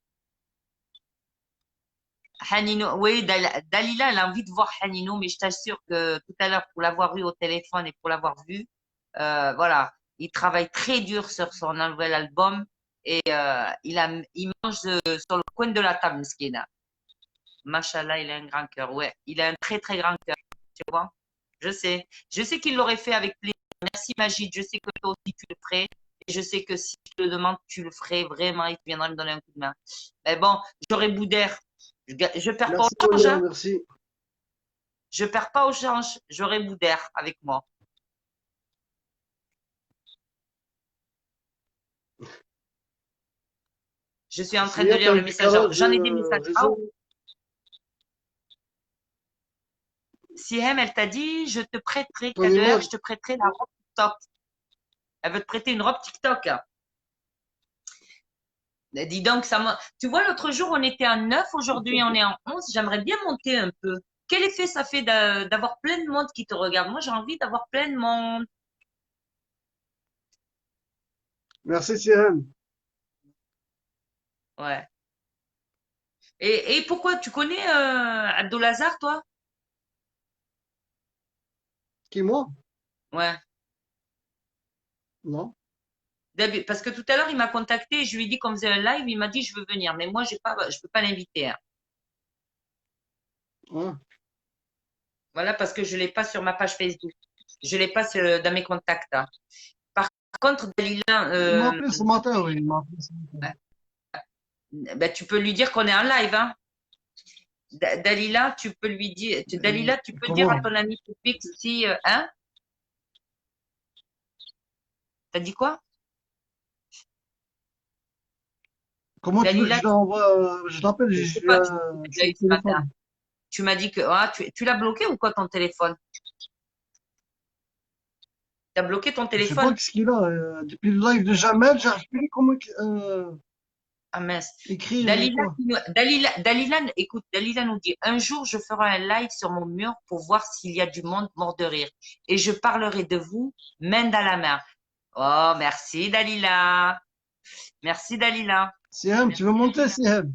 Hanino, oui, Dalila, elle a envie de voir Hanino, mais je t'assure que tout à l'heure, pour l'avoir eu au téléphone et pour l'avoir vu, voilà, il travaille très dur sur son nouvel album et il mange sur le coin de la table, Mskina. Machallah, il a un grand cœur, ouais, il a un très très grand cœur, tu vois. Je sais qu'il l'aurait fait avec plaisir. Merci Magid, je sais que toi aussi tu le ferais et je sais que si je te le demande, tu le ferais vraiment, il viendra me donner un coup de main. Mais bon, j'aurais bout d'air. Je perds pas au Merci, change, Monia, hein. merci. Je perds pas au change. J'aurai bout d'air avec moi. Je suis en train de Sia, lire t'as un le message. décalage J'en ai des messages. Ah, réseau. Sihem, elle t'a dit, je te prêterai, Ton Kader, image, je te prêterai la robe TikTok. Elle veut te prêter une robe TikTok. Dis donc, tu vois, l'autre jour, on était en 9, aujourd'hui, on est en 11. J'aimerais bien monter un peu. Quel effet ça fait d'avoir plein de monde qui te regarde? Moi, j'ai envie d'avoir plein de monde. merci Sihan. Ouais. Et pourquoi? Tu connais Abdolazar, toi? Qui, moi? Ouais. Non. Parce que tout à l'heure, il m'a contacté, je lui ai dit qu'on faisait un live, il m'a dit je veux venir, mais moi, je peux pas l'inviter, hein. Ouais. Voilà, parce que je l'ai pas sur ma page Facebook. Je l'ai pas dans mes contacts, hein. Par contre, Dalila, Il m'a appelé ce matin, oui. Il m'a appelé ce matin. ben, tu peux lui dire qu'on est en live, hein. Dalila, tu peux lui dire, Dalila, tu peux dire à Comment? ton ami public si, hein? T'as dit quoi? Comment tu veux que Dalila, je l'envoie? Je l'appelle, je sais pas, tu m'as dit que je tu l'as suis au eu ce matin. téléphone. Tu m'as dit que, tu l'as bloqué ou quoi ton téléphone? T'as bloqué ton Je sais pas téléphone? qu'est-ce qu'il a. Depuis le live de Jamel, j'arrive plus comment Ah mince. écrire ni quoi. Dalila, écoute, Dalila nous dit, un jour, je ferai un live sur mon mur pour voir s'il y a du monde mort de rire. Et je parlerai de vous, main dans la main. Oh, merci, Dalila. Merci, Dalila. CM, tu veux monter, CM?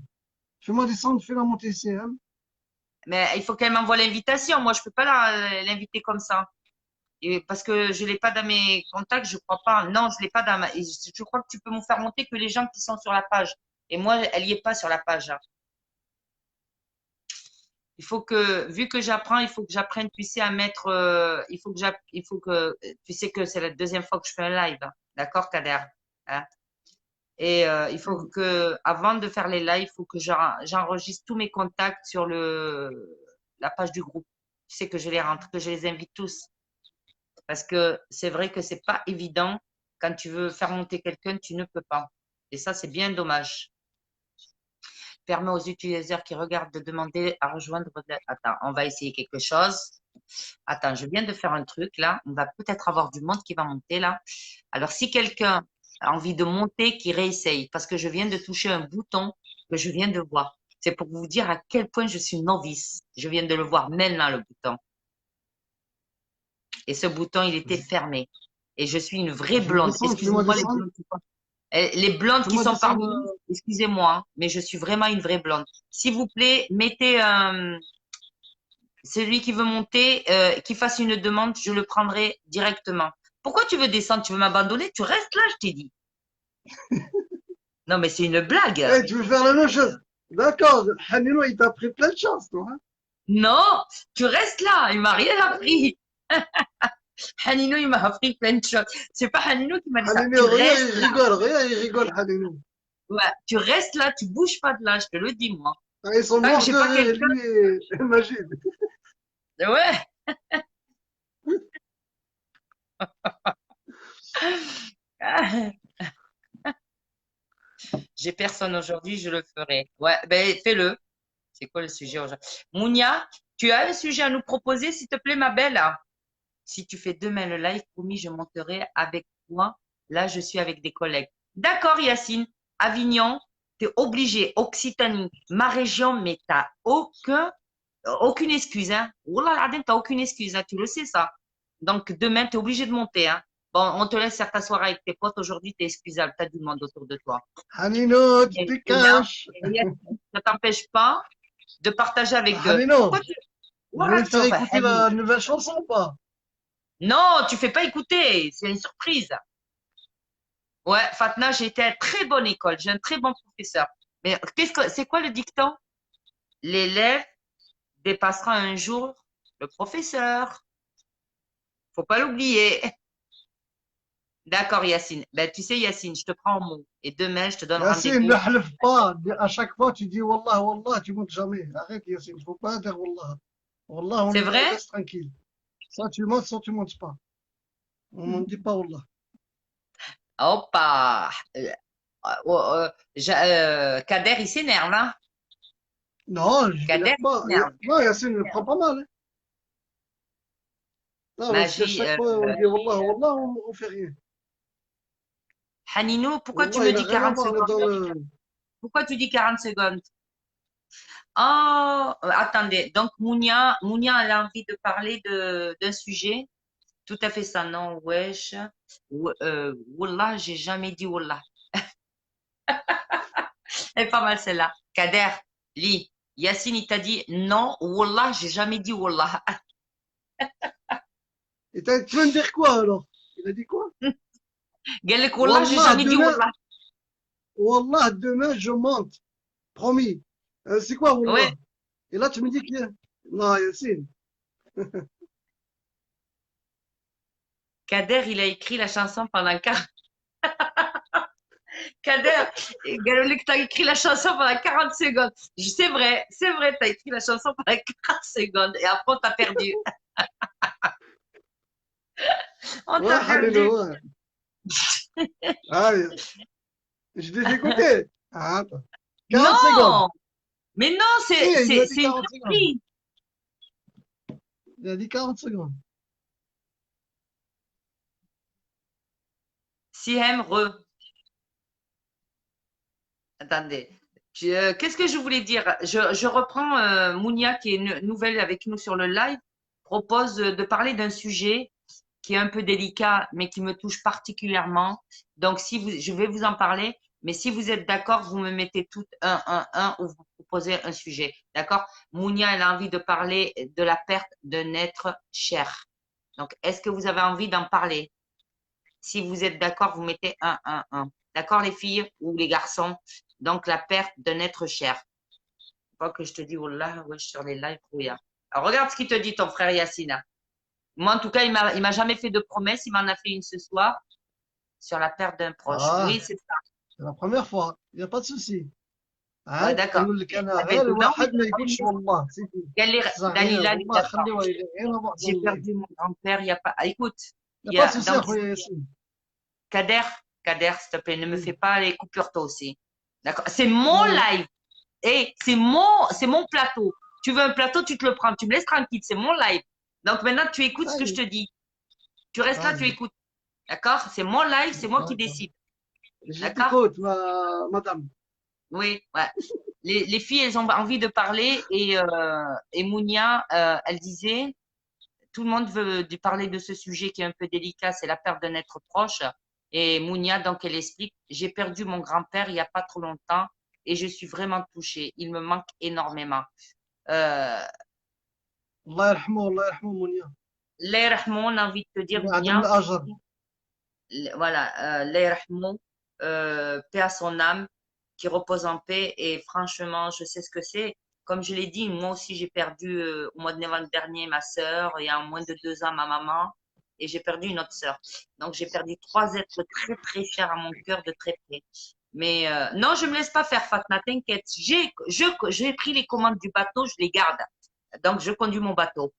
Fais-moi descendre, fais la montée, CM. Mais il faut qu'elle m'envoie l'invitation. Moi, je peux pas l'inviter comme ça. Et parce que je l'ai pas dans mes contacts, je crois pas. Non, je l'ai pas dans je crois que tu peux me faire monter que les gens qui sont sur la page. Et moi, elle y est pas sur la page, hein. Il faut que, vu que j'apprends, il faut que j'apprenne, tu sais, à mettre, il faut que, tu sais que c'est la deuxième fois que je fais un live, hein. D'accord, Kader? Hein? Et il faut que, avant de faire les lives, il faut que j'enregistre tous mes contacts sur la page du groupe. Tu sais que je les rentre, que je les invite tous. Parce que c'est vrai que c'est pas évident. Quand tu veux faire monter quelqu'un, tu ne peux pas. Et ça, c'est bien dommage. Permet aux utilisateurs qui regardent de demander à rejoindre. Attends, on va essayer quelque chose. Attends, je viens de faire un truc là. On va peut-être avoir du monde qui va monter là. Alors, si quelqu'un a envie de monter, qui réessaye, parce que je viens de toucher un bouton que je viens de voir. C'est pour vous dire à quel point je suis novice. Je viens de le voir maintenant, le bouton. Et ce bouton, il était fermé. Et je suis une vraie Je veux blonde. descendre, fais-moi Excusez-moi les descendre. blondes les blondes qui Fais-moi sont descendre. parmi nous, excusez-moi, hein, mais je suis vraiment une vraie blonde. S'il vous plaît, mettez celui qui veut monter, qui fasse une demande, je le prendrai directement. Pourquoi tu veux descendre? Tu veux m'abandonner? Tu restes là, je t'ai dit. Non, mais c'est une blague. Eh, tu veux faire la même chose? D'accord, Hanino, il t'a pris plein de chance, toi. Hein. Non, tu restes là. Il m'a rien appris. Hanino, il m'a appris plein de choses. C'est pas Hanino qui m'a dit ça. Tu Hanino, restes là. regarde, il rigole, Hanino. Ouais, tu restes là, tu bouges pas de là, je te le dis, moi. Ah, ils sont Tant que morts j'ai de pas rire, quelqu'un. lui et Magid. Ouais. J'ai personne aujourd'hui, je le ferai. Ouais, ben fais-le. C'est quoi le sujet aujourd'hui? Mounia, Tu as un sujet à nous proposer, s'il te plaît, ma belle? Si tu fais demain le live, promis, je monterai avec toi. Là, je suis avec des collègues. D'accord, Yacine. Avignon, tu es obligé. Occitanie, ma région, mais tu n'as aucune excuse. Hein. Wallah l'adem, tu n'as aucune excuse. Hein. Tu le sais, ça. Donc, demain, tu es obligé de monter. Hein. Bon, on te laisse faire ta soirée avec tes potes. Aujourd'hui, tu es excusable. Tu as du monde autour de toi. حنينو Et, تدي et là, كاش. Yacine, ça t'empêche pas de partager avec eux. حنينو Pourquoi tu... vous voulez Voilà, me faire tu fais écouter la nouvelle chanson ou pas? non, tu fais pas écouter, c'est une surprise. Ouais, Fatna, j'ai été à une très bonne école, j'ai un très bon professeur. Mais c'est quoi le dicton? L'élève dépassera un jour le professeur. Faut pas l'oublier. D'accord, Yacine. Ben, tu sais, Yacine, je te prends au mot. Et demain, je te donne Yacine, rendez-vous. ne حلف pas. À chaque fois, tu dis Wallah, Wallah, tu montes jamais. Arrête, Yacine, il ne faut pas dire Wallah. Wallah, C'est on vrai? laisse tranquille. Soit tu montes, soit tu montes pas. On ne dit pas Wallah. Hoppa. Kader, il s'énerve, hein? Non, je ne Kader, m'énerve il pas. s'énerve. Non, Yacine, ne prend pas mal. Hein. Non, parce qu'à Magie, chaque fois, on dit Wallah, Wallah, on ne fait rien. Haninou, pourquoi tu Wallah, me il n'a dis rien à 40 voir là, dans secondes? le. Pourquoi tu dis 40 secondes? Oh, attendez. Donc, Mounia, elle a envie de parler d'un sujet. Tout à fait ça, non, wesh. Wallah, j'ai jamais dit Wallah. Elle est pas mal celle-là. Kader, lis. Yacine, il t'a dit non, Wallah, j'ai jamais dit Wallah. Et tu vas me dire quoi alors? Il a dit quoi? Galek Wallah, j'ai Wallah, jamais dit demain, Wallah. Wallah, demain, je monte. Promis. C'est quoi, Ouais. Wallah? Et là, tu me dis que. Non, Yacine. Kader, il a écrit la chanson pendant 40. Kader, Galek, t'as écrit la chanson pendant 40 secondes. C'est vrai, t'as écrit la chanson pendant 40 secondes et après, on t'a perdu. On Ouais, t'a Halilo, perdu. ouais. Ah, je l'ai fait écouter. Ah, attends. 40 secondes. Non, mais non, Si, il a dit c'est une 40 secondes. surprise. Il a dit 40 secondes. Siem Re. Attendez. Qu'est-ce que je voulais dire? Je reprends Mounia, qui est nouvelle avec nous sur le live, propose de parler d'un sujet qui est un peu délicat, mais qui me touche particulièrement. Donc, je vais vous en parler, mais si vous êtes d'accord, vous me mettez toutes un, ou vous proposez un sujet. D'accord? Mounia, elle a envie de parler de la perte d'un être cher. Donc, est-ce que vous avez envie d'en parler? Si vous êtes d'accord, vous mettez un. D'accord, les filles ou les garçons? Donc, la perte d'un être cher. Pas que je te dis, oh là, ouais, sur les lives, Rouya. Alors, regarde ce qu'il te dit, ton frère Yassina. Moi, en tout cas, il m'a jamais fait de promesse. Il m'en a fait une ce soir sur la perte d'un proche. Ah, Oui, c'est ça. c'est la première fois. Il n'y a pas de souci. Ouais, عاد d'accord. يقول لك انا Eh ben, غير demain, واحد ما يقولش والله سيدي صغير Dalila, والله خليه rien à voir dans j'ai le live. perdu mon grand-père. Il y a pas, ah, écoute, Il n'y a il y pas de a, souci donc, اخويا ياسين. Kader, s'il te plaît, ne me Oui. fais pas les coupures toi aussi. D'accord. C'est mon Non, live. Et c'est mon plateau. Tu veux un plateau, tu te le prends. Tu me laisses tranquille. C'est mon live. Donc maintenant, tu écoutes ce que je te dis. Tu restes là, tu vas-y, écoutes. D'accord? C'est mon live, c'est moi qui d'accord. décide. Je D'accord? t'écoute, madame. Oui, ouais. Les filles, elles ont envie de parler et Mounia, elle disait, tout le monde veut parler de ce sujet qui est un peu délicat, c'est la perte d'un être proche. Et Mounia, donc, elle explique, j'ai perdu mon grand-père il n'y a pas trop longtemps et je suis vraiment touchée. Il me manque énormément. Euh, الله يرحمه الله يرحمه منيا. Allah yarhamou, on a envie de te dire, عدم Mounia, الأجر. voilà, Allah yarhamou, paix à son âme, qui repose en paix. Et franchement, je sais ce que c'est. Comme je l'ai dit, moi aussi, j'ai perdu au mois de novembre dernier ma sœur, il y a moins de 2 ans ma maman, et j'ai perdu une autre sœur. Donc, j'ai perdu 3 êtres très, très chers à mon cœur, de très près. Mais non, je me laisse pas faire, Fatma, t'inquiète. J'ai pris les commandes du bateau, je les garde. Donc, je conduis mon bateau.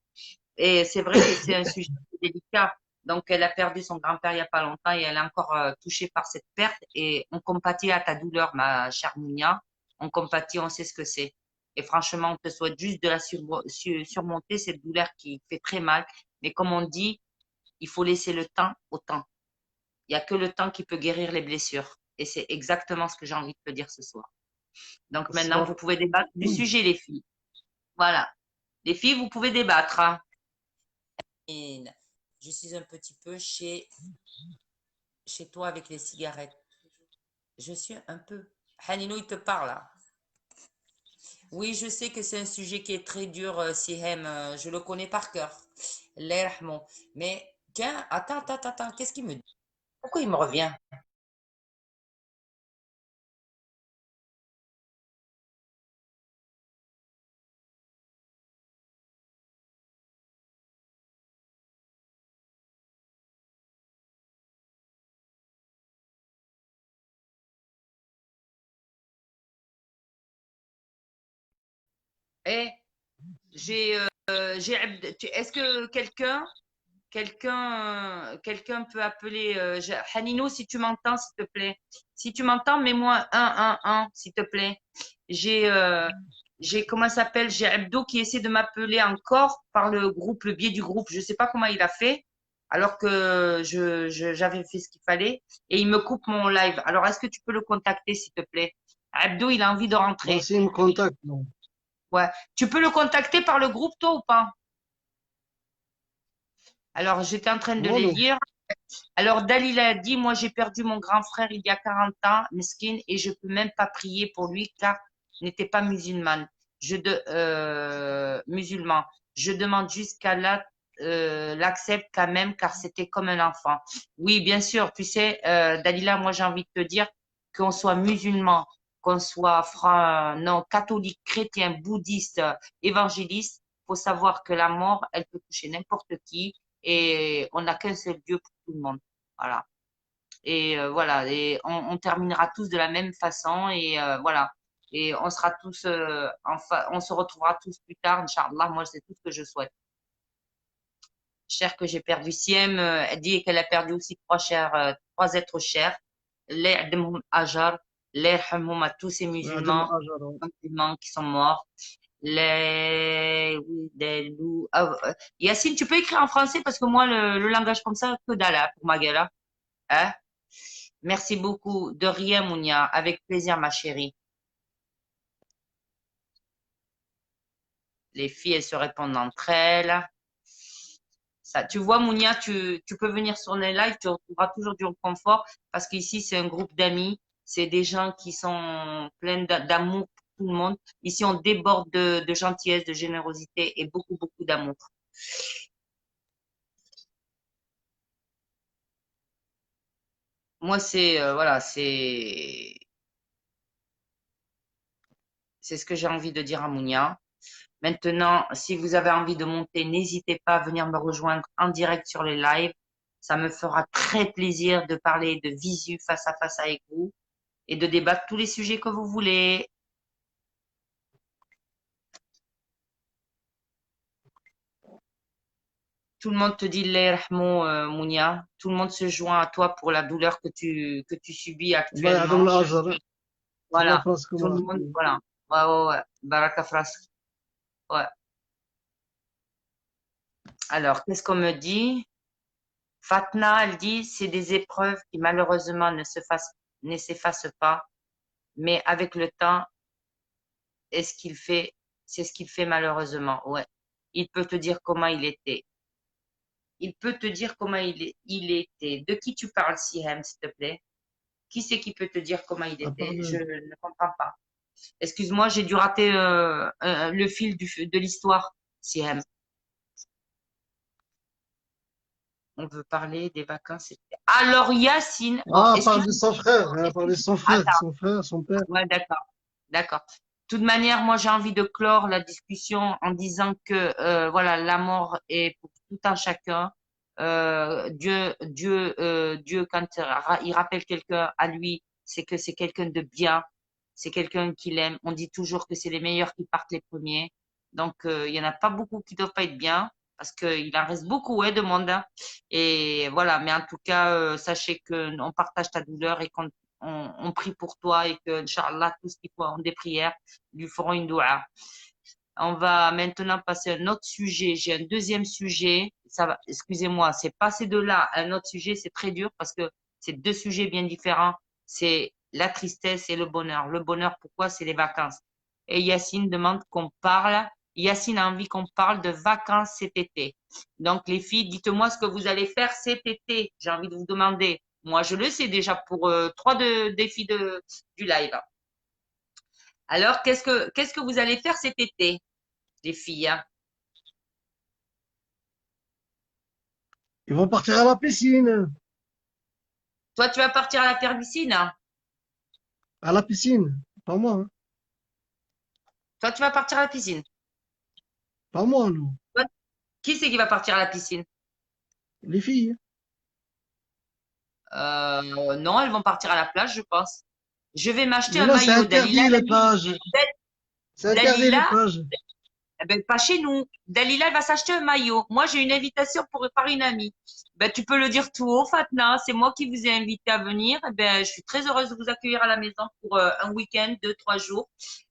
Et c'est vrai que c'est un sujet délicat. Donc, elle a perdu son grand-père il n'y a pas longtemps et elle est encore touchée par cette perte. Et on compatit à ta douleur, ma chère Mounia. On compatit, on sait ce que c'est. Et franchement, on te souhaite juste de la surmonter, cette douleur qui fait très mal. Mais comme on dit, il faut laisser le temps au temps. Il n'y a que le temps qui peut guérir les blessures. Et c'est exactement ce que j'ai envie de te dire ce soir. Donc maintenant, vous الصواب pouvez débattre du sujet, les filles. Voilà. Les filles, vous pouvez débattre. Hein. Et je suis un petit peu chez toi avec les cigarettes. Je suis un peu. Hanino, il te parle là. Oui, je sais que c'est un sujet qui est très dur, Sihem. Je le connais par cœur. L'air, mais tiens, attends. Qu'est-ce qu'il me dit? Pourquoi il me revient? Eh, est-ce que quelqu'un peut appeler Hanino, si tu m'entends, s'il te plaît. Si tu m'entends, mets-moi 111, s'il te plaît. Comment ça s'appelle? J'ai Abdo qui essaie de m'appeler encore par le biais du groupe. Je ne sais pas comment il a fait, alors que j'avais fait ce qu'il fallait et il me coupe mon live. Alors, est-ce que tu peux le contacter, s'il te plaît? Abdo, il a envie de rentrer. Voici mon contact. Non. Ouais. Tu peux le contacter par le groupe, toi, ou pas? Alors, j'étais en train de Non, les non. lire. Alors, Dalila a dit, moi, j'ai perdu mon grand frère il y a 40 ans, mesquine, et je peux même pas prier pour lui car il n'était pas musulman. Musulman. Je demande juste qu'Allah l'accepte quand même car c'était comme un enfant. Oui, bien sûr. Tu sais, Dalila, moi, j'ai envie de te dire qu'on soit musulman, qu'on soit non, catholique, chrétien, bouddhiste, évangéliste, faut savoir que la mort, elle peut toucher n'importe qui et on n'a qu'un seul Dieu pour tout le monde. Voilà. Et voilà, et on terminera tous de la même façon et voilà. Et on sera tous, enfin, on se retrouvera tous plus tard, Inch'Allah. Moi, c'est tout ce que je souhaite. Cher que j'ai perdu Siem, elle dit qu'elle a perdu aussi trois êtres chers. Les Ademhum Ajar, les Hamhum à tous ces وعدم musulmans qui sont morts. Oui, des loups. Yacine, tu peux écrire en français parce que moi, le langage comme ça, que dalle hein, pour ma gueule. Hein. Merci beaucoup. De rien, Mounia. Avec plaisir, ma chérie. Les filles, elles se répondent entre elles. Ça, tu vois, Mounia, tu peux venir sur les lives, tu retrouveras toujours du confort parce qu'ici, c'est un groupe d'amis. C'est des gens qui sont pleins d'amour pour tout le monde. Ici, on déborde de gentillesse, de générosité et beaucoup, beaucoup d'amour. Moi, voilà, c'est ce que j'ai envie de dire à Mounia. Maintenant, si vous avez envie de monter, n'hésitez pas à venir me rejoindre en direct sur les lives. Ça me fera très plaisir de parler de visu face à face avec vous et de débattre tous les sujets que vous voulez. Tout le monde te dit l'Erhmo, Mounia. Tout le monde se joint à toi pour la douleur que tu subis الله يعظم actuellement. الأجر. الله Voilà. في راسكم Tout le monde, voilà. Ouais. Baraka Fras. Ouais. Alors, qu'est-ce qu'on me dit? Fatna, elle dit, c'est des épreuves qui malheureusement ne s'effacent pas, mais avec le temps, c'est ce qu'il fait malheureusement. Ouais. Il peut te dire comment il était. Il peut te dire comment il était. De qui tu parles, Sihem, s'il te plaît? Qui c'est qui peut te dire comment il était? Je ne comprends pas. Excuse-moi, j'ai dû rater le fil de l'histoire, Sihem. On veut parler des vacances. Alors, Yacine, bon, parle de son frère. Elle a parlé de son frère, Attends, son frère, son père. ouais, d'accord, d'accord. De toute manière, moi, j'ai envie de clore la discussion en disant que, voilà, la mort est pour tout un chacun. Dieu, quand il rappelle quelqu'un à lui, c'est que c'est quelqu'un de bien, c'est quelqu'un qu'il aime. On dit toujours que c'est les meilleurs qui partent les premiers. Donc, il y en a pas beaucoup qui doivent pas être bien parce qu'il en reste beaucoup, ouais, de monde. Hein. Et voilà, mais en tout cas, sachez que on partage ta douleur et qu'on on prie pour toi et que, Inch'Allah, tout ce qu'il faut en des prières, lui feront une doua. On va maintenant passer à un autre sujet. J'ai un deuxième sujet. Ça va, excusez-moi, c'est passer de là à un autre sujet, c'est très dur parce que c'est deux sujets bien différents. C'est la tristesse et le bonheur. Le bonheur, pourquoi? C'est les vacances. Et Yacine demande qu'on parle. Yacine a envie qu'on parle de vacances cet été. Donc, les filles, dites-moi ce que vous allez faire cet été. J'ai envie de vous demander. Moi, je le sais déjà pour trois défis du live. Alors, qu'est-ce que vous allez faire cet été, les filles, hein? Ils vont partir à la piscine. Toi, tu vas partir à la piscine, hein? À la piscine. Pas moi, hein. Toi, tu vas partir à la piscine. Pas moi, non. Toi, qui c'est qui va partir à la piscine? Les filles. Non, elles vont partir à la plage, je pense. Je vais m'acheter Mais un non, c'est maillot. Dalila, interdit les plages. C'est interdit les Dalila, plages. eh ben, pas chez nous. Dalila, elle va s'acheter un maillot. Moi, j'ai une invitation par une amie. Ben, tu peux le dire tout haut, Fatna. C'est moi qui vous ai invité à venir. Eh ben, je suis très heureuse de vous accueillir à la maison pour un week-end, 2, 3 jours.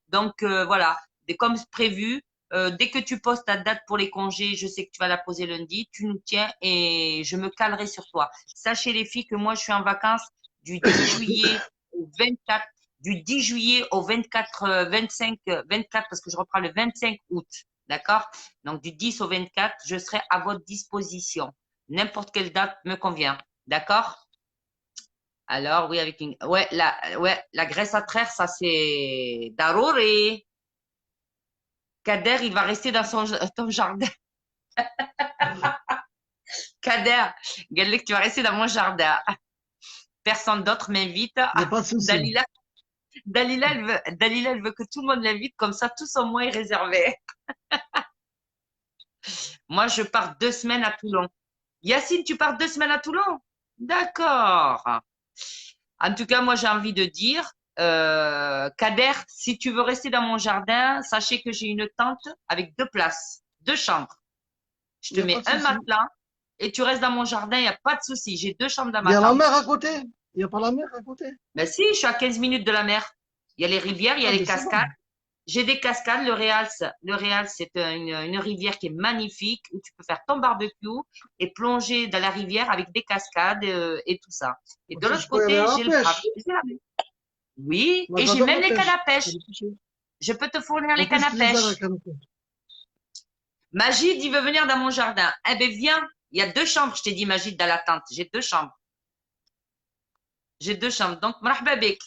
Donc, voilà. Comme prévu, dès que tu poses ta date pour les congés, je sais que tu vas la poser lundi, tu nous tiens et je me calerai sur toi. Sachez les filles que moi, je suis en vacances du 10 juillet au 24, du 10 juillet au 24, 25, 24, parce que je reprends le 25 août. D'accord? Donc, du 10 au 24, je serai à votre disposition. N'importe quelle date me convient. D'accord? Alors, oui, avec une, ouais, la graisse à traire, ça, c'est Darouri. Kader, il va rester dans ton jardin. Kader, Galek, tu vas rester dans mon jardin. Personne d'autre m'invite. Il n'y a pas de souci. Dalila, elle veut que tout le monde l'invite, comme ça, tout son mois est réservé. Moi, je pars 2 semaines à Toulon. Yacine, tu pars 2 semaines à Toulon? D'accord. En tout cas, moi, j'ai envie de dire, Kader, si tu veux rester dans mon jardin, sachez que j'ai une tente avec 2 places, 2 chambres. Je Il te n'y a pas mets de un souci. matelas et tu restes dans mon jardin, il n'y a pas de souci. J'ai 2 chambres dans Il y ma a la tente. mer à côté. Il n'y a pas la mer à côté. Ben si, je suis à 15 minutes de la mer. Il y a les rivières, il y a Ah, les ben c'est bon. cascades. J'ai des cascades. Le Réal, c'est une rivière qui est magnifique où tu peux faire ton barbecue et plonger dans la rivière avec des cascades et tout ça. Et de Aussi, l'autre je peux aller côté, à la j'ai le Cap. pêche. J'ai la mer. Oui, Moi, et j'ai j'adore même la les cannes pêche. à pêche. Aller pêcher. Je peux te fournir En les cannes plus, à je les ai à la pêche. canne à pêche. Magid, il veut venir dans mon jardin. Eh ben, viens. Il y a 2 chambres, je t'ai dit, Magid, dans la tente. J'ai 2 chambres. J'ai 2 chambres. Donc, marhaba bek.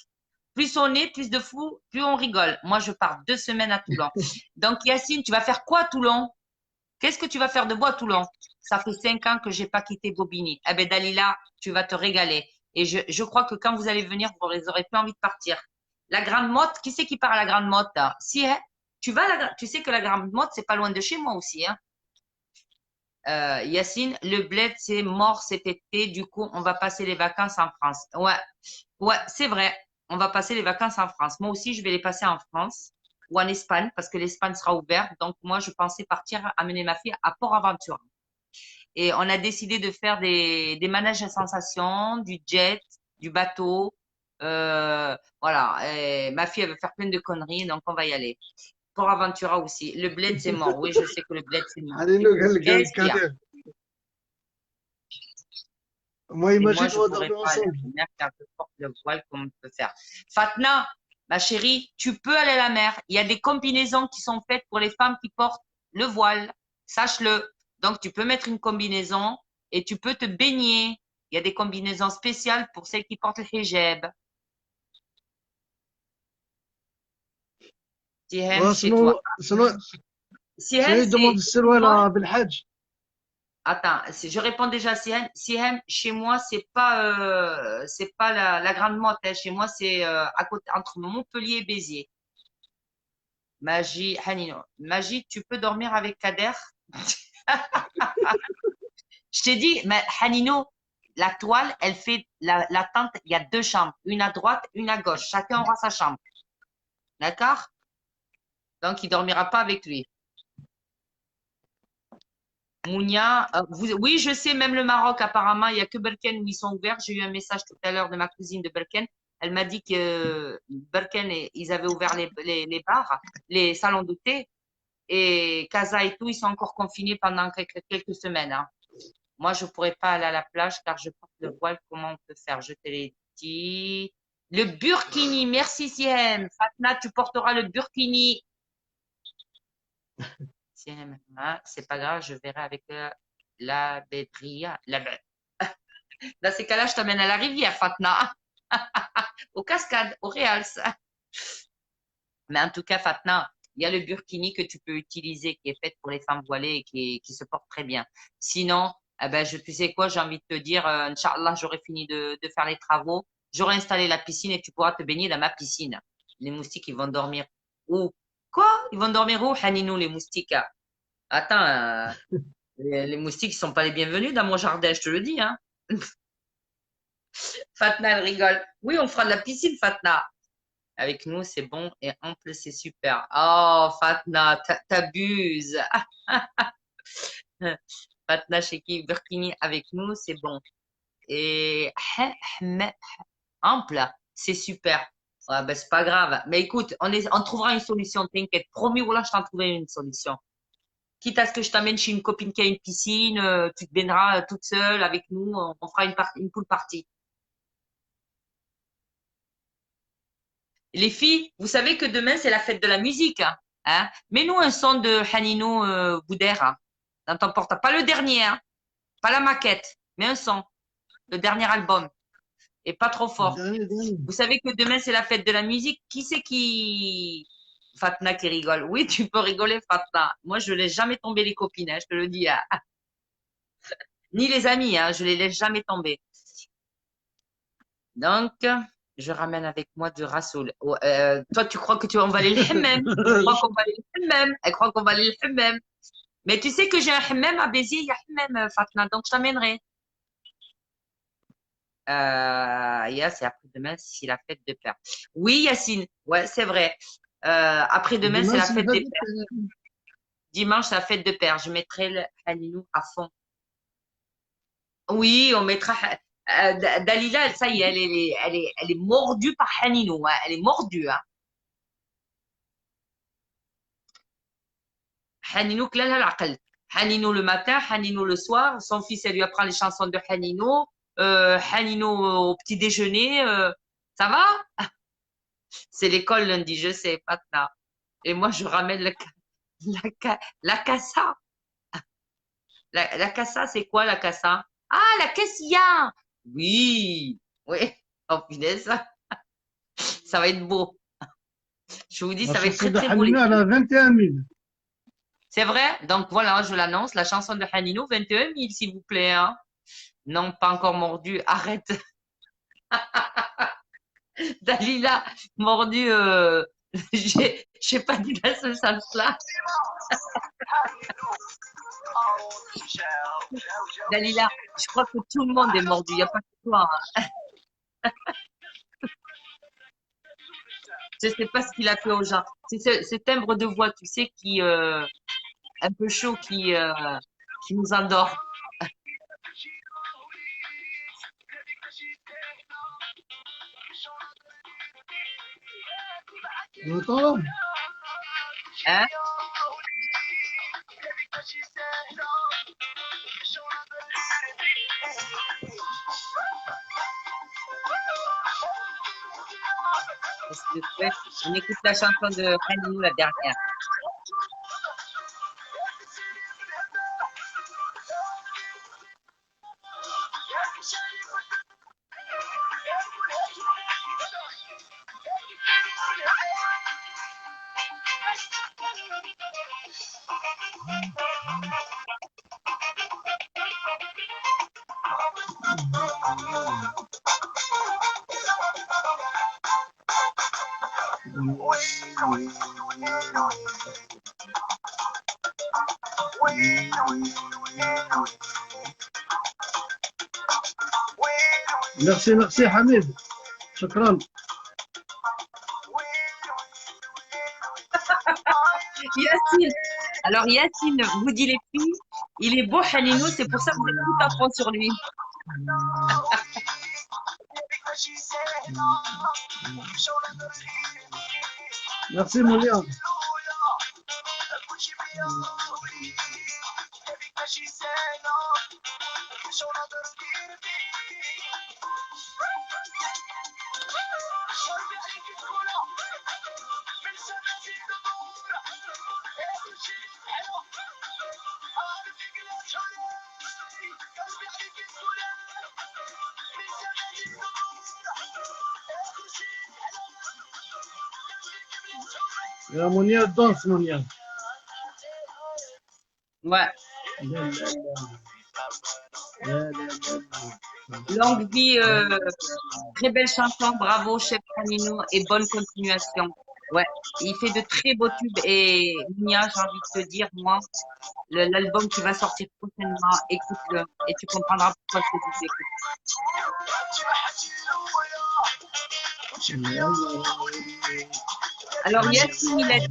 Plus on est, plus de fous, plus on rigole. Moi, je pars 2 semaines à Toulon. Donc, Yacine, tu vas faire quoi à Toulon? Qu'est-ce que tu vas faire de beau à Toulon? Ça fait 5 ans que j'ai pas quitté Bobigny. Eh ben, Dalila, tu vas te régaler. Et je crois que quand vous allez venir, vous aurez plus envie de partir. La Grande Motte, qui c'est qui part à la Grande Motte, hein? Si, hein, tu sais que la Grande Motte, c'est pas loin de chez moi aussi, hein. Yacine, le bled, c'est mort cet été. Du coup, on va passer les vacances en France. Ouais, ouais, c'est vrai. On va passer les vacances en France. Moi aussi, je vais les passer en France ou en Espagne parce que l'Espagne sera ouverte. Donc, moi, je pensais partir amener ma fille à Port-Aventura. Et on a décidé de faire des manèges à sensations, du jet, du bateau. Voilà. Et ma fille, elle veut faire plein de conneries, donc on va y aller. Port-Aventura aussi. Le bled, c'est mort. Oui, je sais que le bled, c'est mort. Allez, C'est nous, fini. quel Qu'est-ce qu'il y a? Kader. Moi, Et moi, imagine, je on va pourrais dormir pas aller ensemble. à la mer car je porte le voile comme on peut faire. Fatna, ma chérie, tu peux aller à la mer. Il y a des combinaisons qui sont faites pour les femmes qui portent le voile. Sache-le. Donc, tu peux mettre une combinaison et tu peux te baigner. Il y a des combinaisons spéciales pour celles qui portent le hijab. Sihem, chez toi. sinon, Sihem, il demande c'est si c'est chez loin moi. là, Belhadj. Attends, je réponds déjà à Sihem. Sihem, chez moi, c'est pas la Grande Motte, hein. Chez moi, c'est à côté, entre Montpellier et Béziers. Magie, Hanino. Magie, tu peux dormir avec Kader? Je t'ai dit, mais Hanino, la toile, elle fait la tente, il y a 2 chambres, une à droite, une à gauche. Chacun aura sa chambre. D'accord? Donc, il dormira pas avec lui. Mounia, oui, je sais, même le Maroc, apparemment, il n'y a que Berken où ils sont ouverts. J'ai eu un message tout à l'heure de ma cousine de Berken. Elle m'a dit que Birken, ils avaient ouvert les bars, les salons de thé, et Casa et tout, ils sont encore confinés pendant quelques semaines. Hein. Moi, je ne pourrais pas aller à la plage car je porte le voile. Comment on peut faire? Je te l'ai dit. Le burkini, merci Siem. Fatna, tu porteras le burkini. Siem, hein, c'est pas grave, je verrai avec la Bédria. Dans ces cas-là, je t'amène à la rivière, Fatna. Aux cascades, au Reals. Mais en tout cas, Fatna, il y a le burkini que tu peux utiliser, qui est fait pour les femmes voilées et qui se porte très bien. Sinon, eh ben, tu sais quoi, j'ai envie de te dire, Inch'Allah, j'aurai fini de faire les travaux. J'aurai installé la piscine et tu pourras te baigner dans ma piscine. Les moustiques, ils vont dormir où? Quoi? Ils vont dormir où, Haninou, les moustiques? Attends, les moustiques, ils sont pas les bienvenus dans mon jardin, je te le dis, hein. Fatna, elle rigole. Oui, on fera de la piscine, Fatna. Avec nous, c'est bon et ample, c'est super. Oh, Fatna, t'abuses. Fatna, Cheki, Burkini, avec nous, c'est bon. Et ample, c'est super. Ouais, ben, c'est pas grave. Mais écoute, on trouvera une solution, t'inquiète. Promis, voilà, je t'en trouverai une solution. Quitte à ce que je t'amène chez une copine qui a une piscine, tu te baigneras toute seule avec nous, on fera une pool party. Les filles, vous savez que demain, c'est la fête de la musique. Hein? Mets-nous un son de Hanino Boudère hein, dans ton portable. Pas le dernier, hein, pas la maquette, mais un son. Le dernier album. Et pas trop fort. Vous savez que demain, c'est la fête de la musique. Qui c'est qui... Fatna qui rigole. Oui, tu peux rigoler, Fatna. Moi, je ne laisse jamais tomber les copines, hein, je te le dis. Hein. Ni les amis, hein, je les laisse jamais tomber. Donc, je ramène avec moi du Rassoul. Toi, tu crois que on va aller le hammam. Tu crois qu'on va aller le hammam. Elle croit qu'on va aller le hammam. Mais tu sais que j'ai un hammam à Béziers, il y a hammam, Fatna, donc je t'amènerai. C'est après-demain, c'est la fête de père. Oui, Yacine, ouais, c'est vrai. Après-demain, c'est la fête des pères. Dimanche, c'est la fête de père. Je mettrai le Haninou à fond. Oui, on mettra. Dalila, ça y est, elle est mordue par Haninou. Hein. Elle est mordue. Hein. Haninou, Haninou le matin, Haninou le soir. Son fils, elle lui apprend les chansons de Haninou. Haninou au petit déjeuner. Ça va? C'est l'école lundi, je sais, Patna. Et moi, je ramène la cassa. La cassa, c'est quoi la cassa? Ah, la cassia! Oui, oui. Oh, punaise, ça va être beau. Je vous dis, ça va être très, très beau. Elle a 21 000. C'est vrai? Donc voilà, je l'annonce, la chanson de Hanino, 21 000, s'il vous plaît. Hein. Non, pas encore mordu. Arrête. Dalila, mordu, j'ai pas dit dans ce sens-là. Dalila, je crois que tout le monde est mordu, il n'y a pas que toi. Hein. Je ne sais pas ce qu'il a fait aux gens. C'est ce timbre de voix, tu sais, qui un peu chaud, qui nous endort. On entend là? Hein? On écoute la chanson de Haninou, la dernière. Merci Hamid. Shukran. Yacine. Alors Yacine vous dit les filles, il est beau Haninou, c'est pour ça que vous êtes tout à fond sur lui. Merci Monia. يا منير دونس منير. Ouais. لا لا لا لا لا لا. Longue vie, très belle chanson, bravo chef Canino et bonne continuation. Ouais, il fait de très beaux tubes et Mia, j'ai envie de te dire, moi, l'album qui va sortir prochainement, écoute-le et tu comprendras pourquoi je te dis d'écouter. Alors Yacine, il a dit,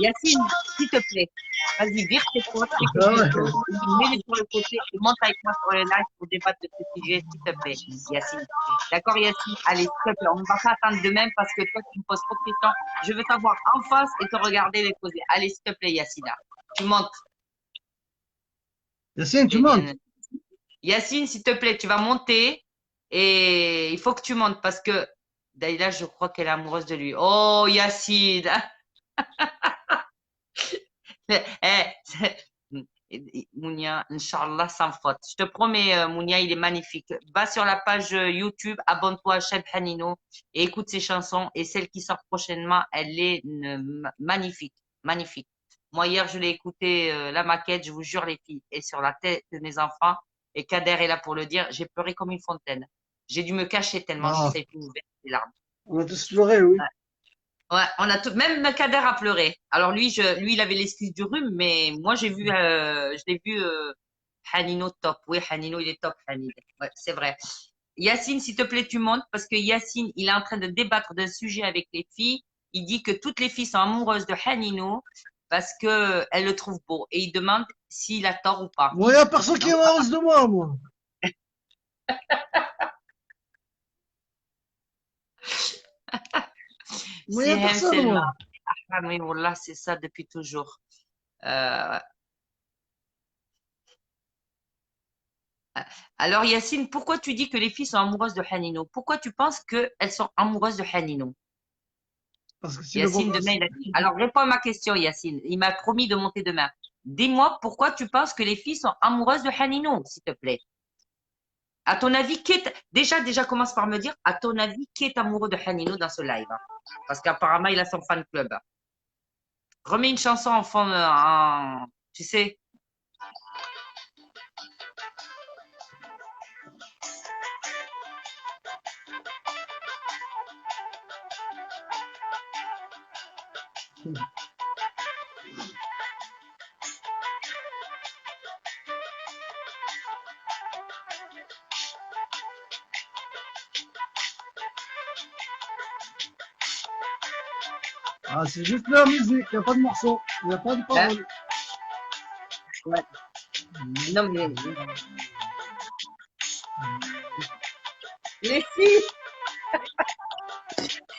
Yacine, s'il te plaît, vas-y, vire tes potes, fais Ah quelque ouais. chose, mets-les sur le côté et monte avec moi sur le live pour débattre de ce sujet, s'il te plaît, Yacine. D'accord, Yacine? Allez, s'il te plaît, on ne va pas attendre demain parce que toi, tu me poses trop de questions. Je veux t'avoir en face et te regarder les poser. Allez, s'il te plaît, Yacine, tu montes. Yacine, tu montes. Yacine, s'il te plaît, tu vas monter et il faut que tu montes parce que Daïla, je crois qu'elle est amoureuse de lui. Oh, Yacine! Mounia, Inch'Allah, sans faute. Je te promets, Mounia, il est magnifique. Va sur la page YouTube, abonne-toi à Cheb Hanino et écoute ses chansons. Et celle qui sort prochainement, elle est magnifique, magnifique. Moi, hier, je l'ai écouté, la maquette, je vous jure, les filles, et sur la tête de mes enfants. Et Kader est là pour le dire, j'ai pleuré comme une fontaine. J'ai dû me cacher tellement je Ah, savais plus où verser les larmes. on a tous pleuré, oui. Ouais, on a tout, même Kader a pleuré. Alors lui, il avait l'excuse du rhume, mais moi je l'ai vu Hanino top. Oui, Hanino, il est top, Hanino. Ouais, c'est vrai. Yacine, s'il te plaît, tu montes parce que Yacine, il est en train de débattre d'un sujet avec les filles. Il dit que toutes les filles sont amoureuses de Hanino parce que elles le trouvent beau et il demande s'il a tort ou pas. Moi, il n'y a personne qui est Donc, amoureuse de moi, moi. Moi, il n'y a Sihem personne, Selma, moi. ah, mais wallah, c'est ça depuis toujours. Euh, Alors Yacine, pourquoi tu dis que les filles sont amoureuses de Hanino? Pourquoi tu penses qu'elles sont amoureuses de Hanino? Parce que c'est le beau Yacine, demain, gosse. il a dit. Alors réponds à ma question, Yacine. Il m'a promis de monter demain. Dis-moi pourquoi tu penses que les filles sont amoureuses de Hanino, s'il te plaît. À ton avis, déjà, commence par me dire, à ton avis, qui est amoureux de Hanino dans ce live? Parce qu'apparemment, il a son fan club. Remets une chanson en fond, tu sais. Ah, c'est juste la musique, il n'y a pas de morceau, il n'y a pas de parole. Ouais. Non, mais les filles,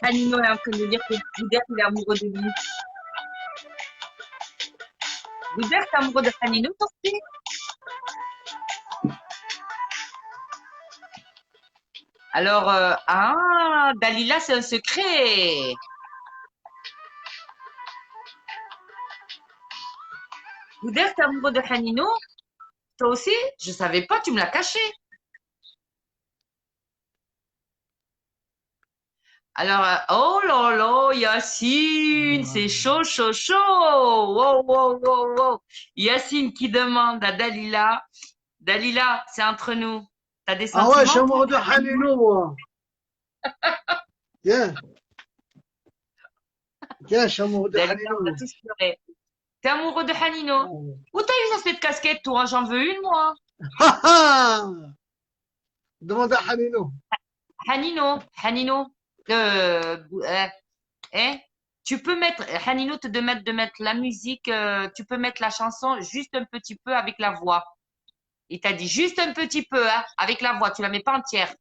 Hanino est en train de dire que Boudère, il est amoureux de lui. Boudère, t'es amoureux de Hanino, toi aussi? Alors, Dalila, c'est un secret. Boudère, t'es amoureux de Hanino? Toi aussi? Je savais pas, tu me l'as caché. Alors, oh là là, Yacine, c'est chaud, chaud, chaud. Wow, wow, wow, wow. Yacine qui demande à Dalila. Dalila, c'est entre nous. T'as des Ah ouais, je suis sentiments, toi? amoureux de Hanino, moi. Tiens, tiens, je suis amoureux de Dalila, on va Hanino. tous pleurer. T'es amoureux de Hanino? Oh. Où t'as eu cette casquette, toi? J'en veux une, moi. Ha ha! Demande à Hanino. Hanino, hein? Tu peux mettre, Hanino te demande de mettre la musique, tu peux mettre la chanson juste un petit peu avec la voix. Il t'a dit juste un petit peu, hein, avec la voix, tu la mets pas entière.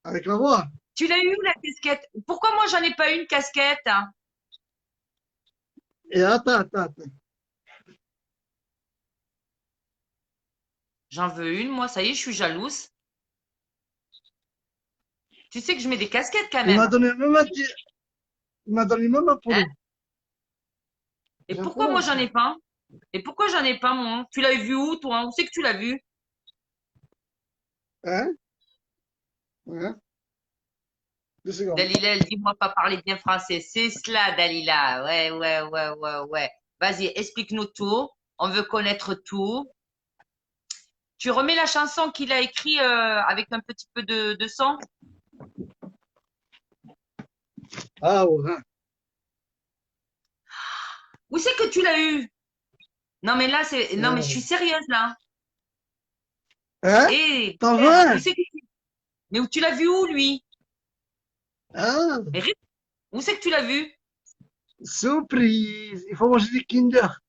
Avec la voix. Tu l'as eu la casquette? Pourquoi moi j'en ai pas une casquette? Et attends. J'en veux une, moi, ça y est, je suis jalouse. Tu sais que je mets des casquettes quand Il m'a même. donné même un petit... Il m'a donné même un Hein? polo. Et J'ai un pourquoi polo moi j'en aussi. ai pas? Et pourquoi j'en ai pas, moi? Tu l'as vu où, toi? Où c'est que tu l'as vu? Hein? Ouais. 2 secondes. Dalila, elle dit, moi, pas parler bien français. C'est cela, Dalila. Ouais. Vas-y, explique-nous tout. On veut connaître tout. Tu remets la chanson qu'il a écrite avec un petit peu de son? Ah ouais. Où c'est que tu l'as eu? Non, mais là, c'est. Non, mais je suis sérieuse, là. Hein? Eh, T'en veux père, où un? c'est que tu. Mais où tu l'as vu où, lui? Ah, Mais où c'est que tu l'as vu? surprise. Il faut manger des Kinder.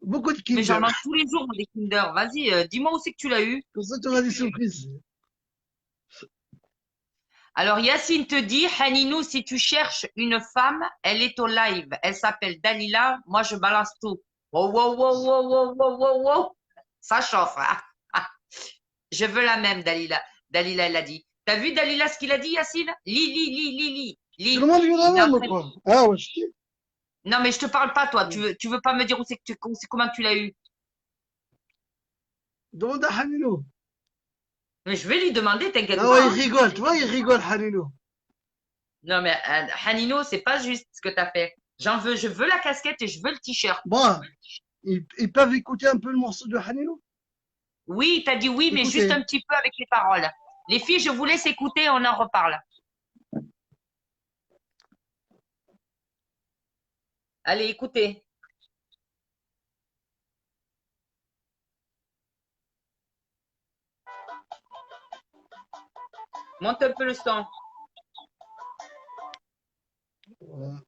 Beaucoup de Mais j'en Kinder. mange tous les jours, moi, des Kinder. Vas-y, dis-moi où c'est que tu l'as eu. Comme ça, tu auras des surprises. Alors, Yacine te dit, Haninou, si tu cherches une femme, elle est au live. Elle s'appelle Dalila. Moi, je balance tout. Wow. Ça chauffe, hein. Je veux la même, Dalila. Dalila, elle a dit. T'as vu, Dalila, ce qu'il a dit, Yacine? Tout le Lis. monde veut la Il est en même ou train de- quoi? Ah ouais, je kiffe. Non, mais je te parle pas, toi. Tu veux pas me dire où c'est que comment tu l'as eu? Demande à Haninou. Mais je vais lui demander, t'inquiète Ah ouais, pas, il hein. rigole. Tu vois, il rigole, Haninou. Non, mais Hanino, c'est pas juste ce que t'as fait. Je veux la casquette et je veux le t-shirt. Bon, ils peuvent écouter un peu le morceau de Haninou? Oui, t'as dit oui, mais juste Écoutez. un petit peu avec les paroles. Les filles, je vous laisse écouter, on en reparle. Allez, écoutez. Monte un peu le son. Voilà.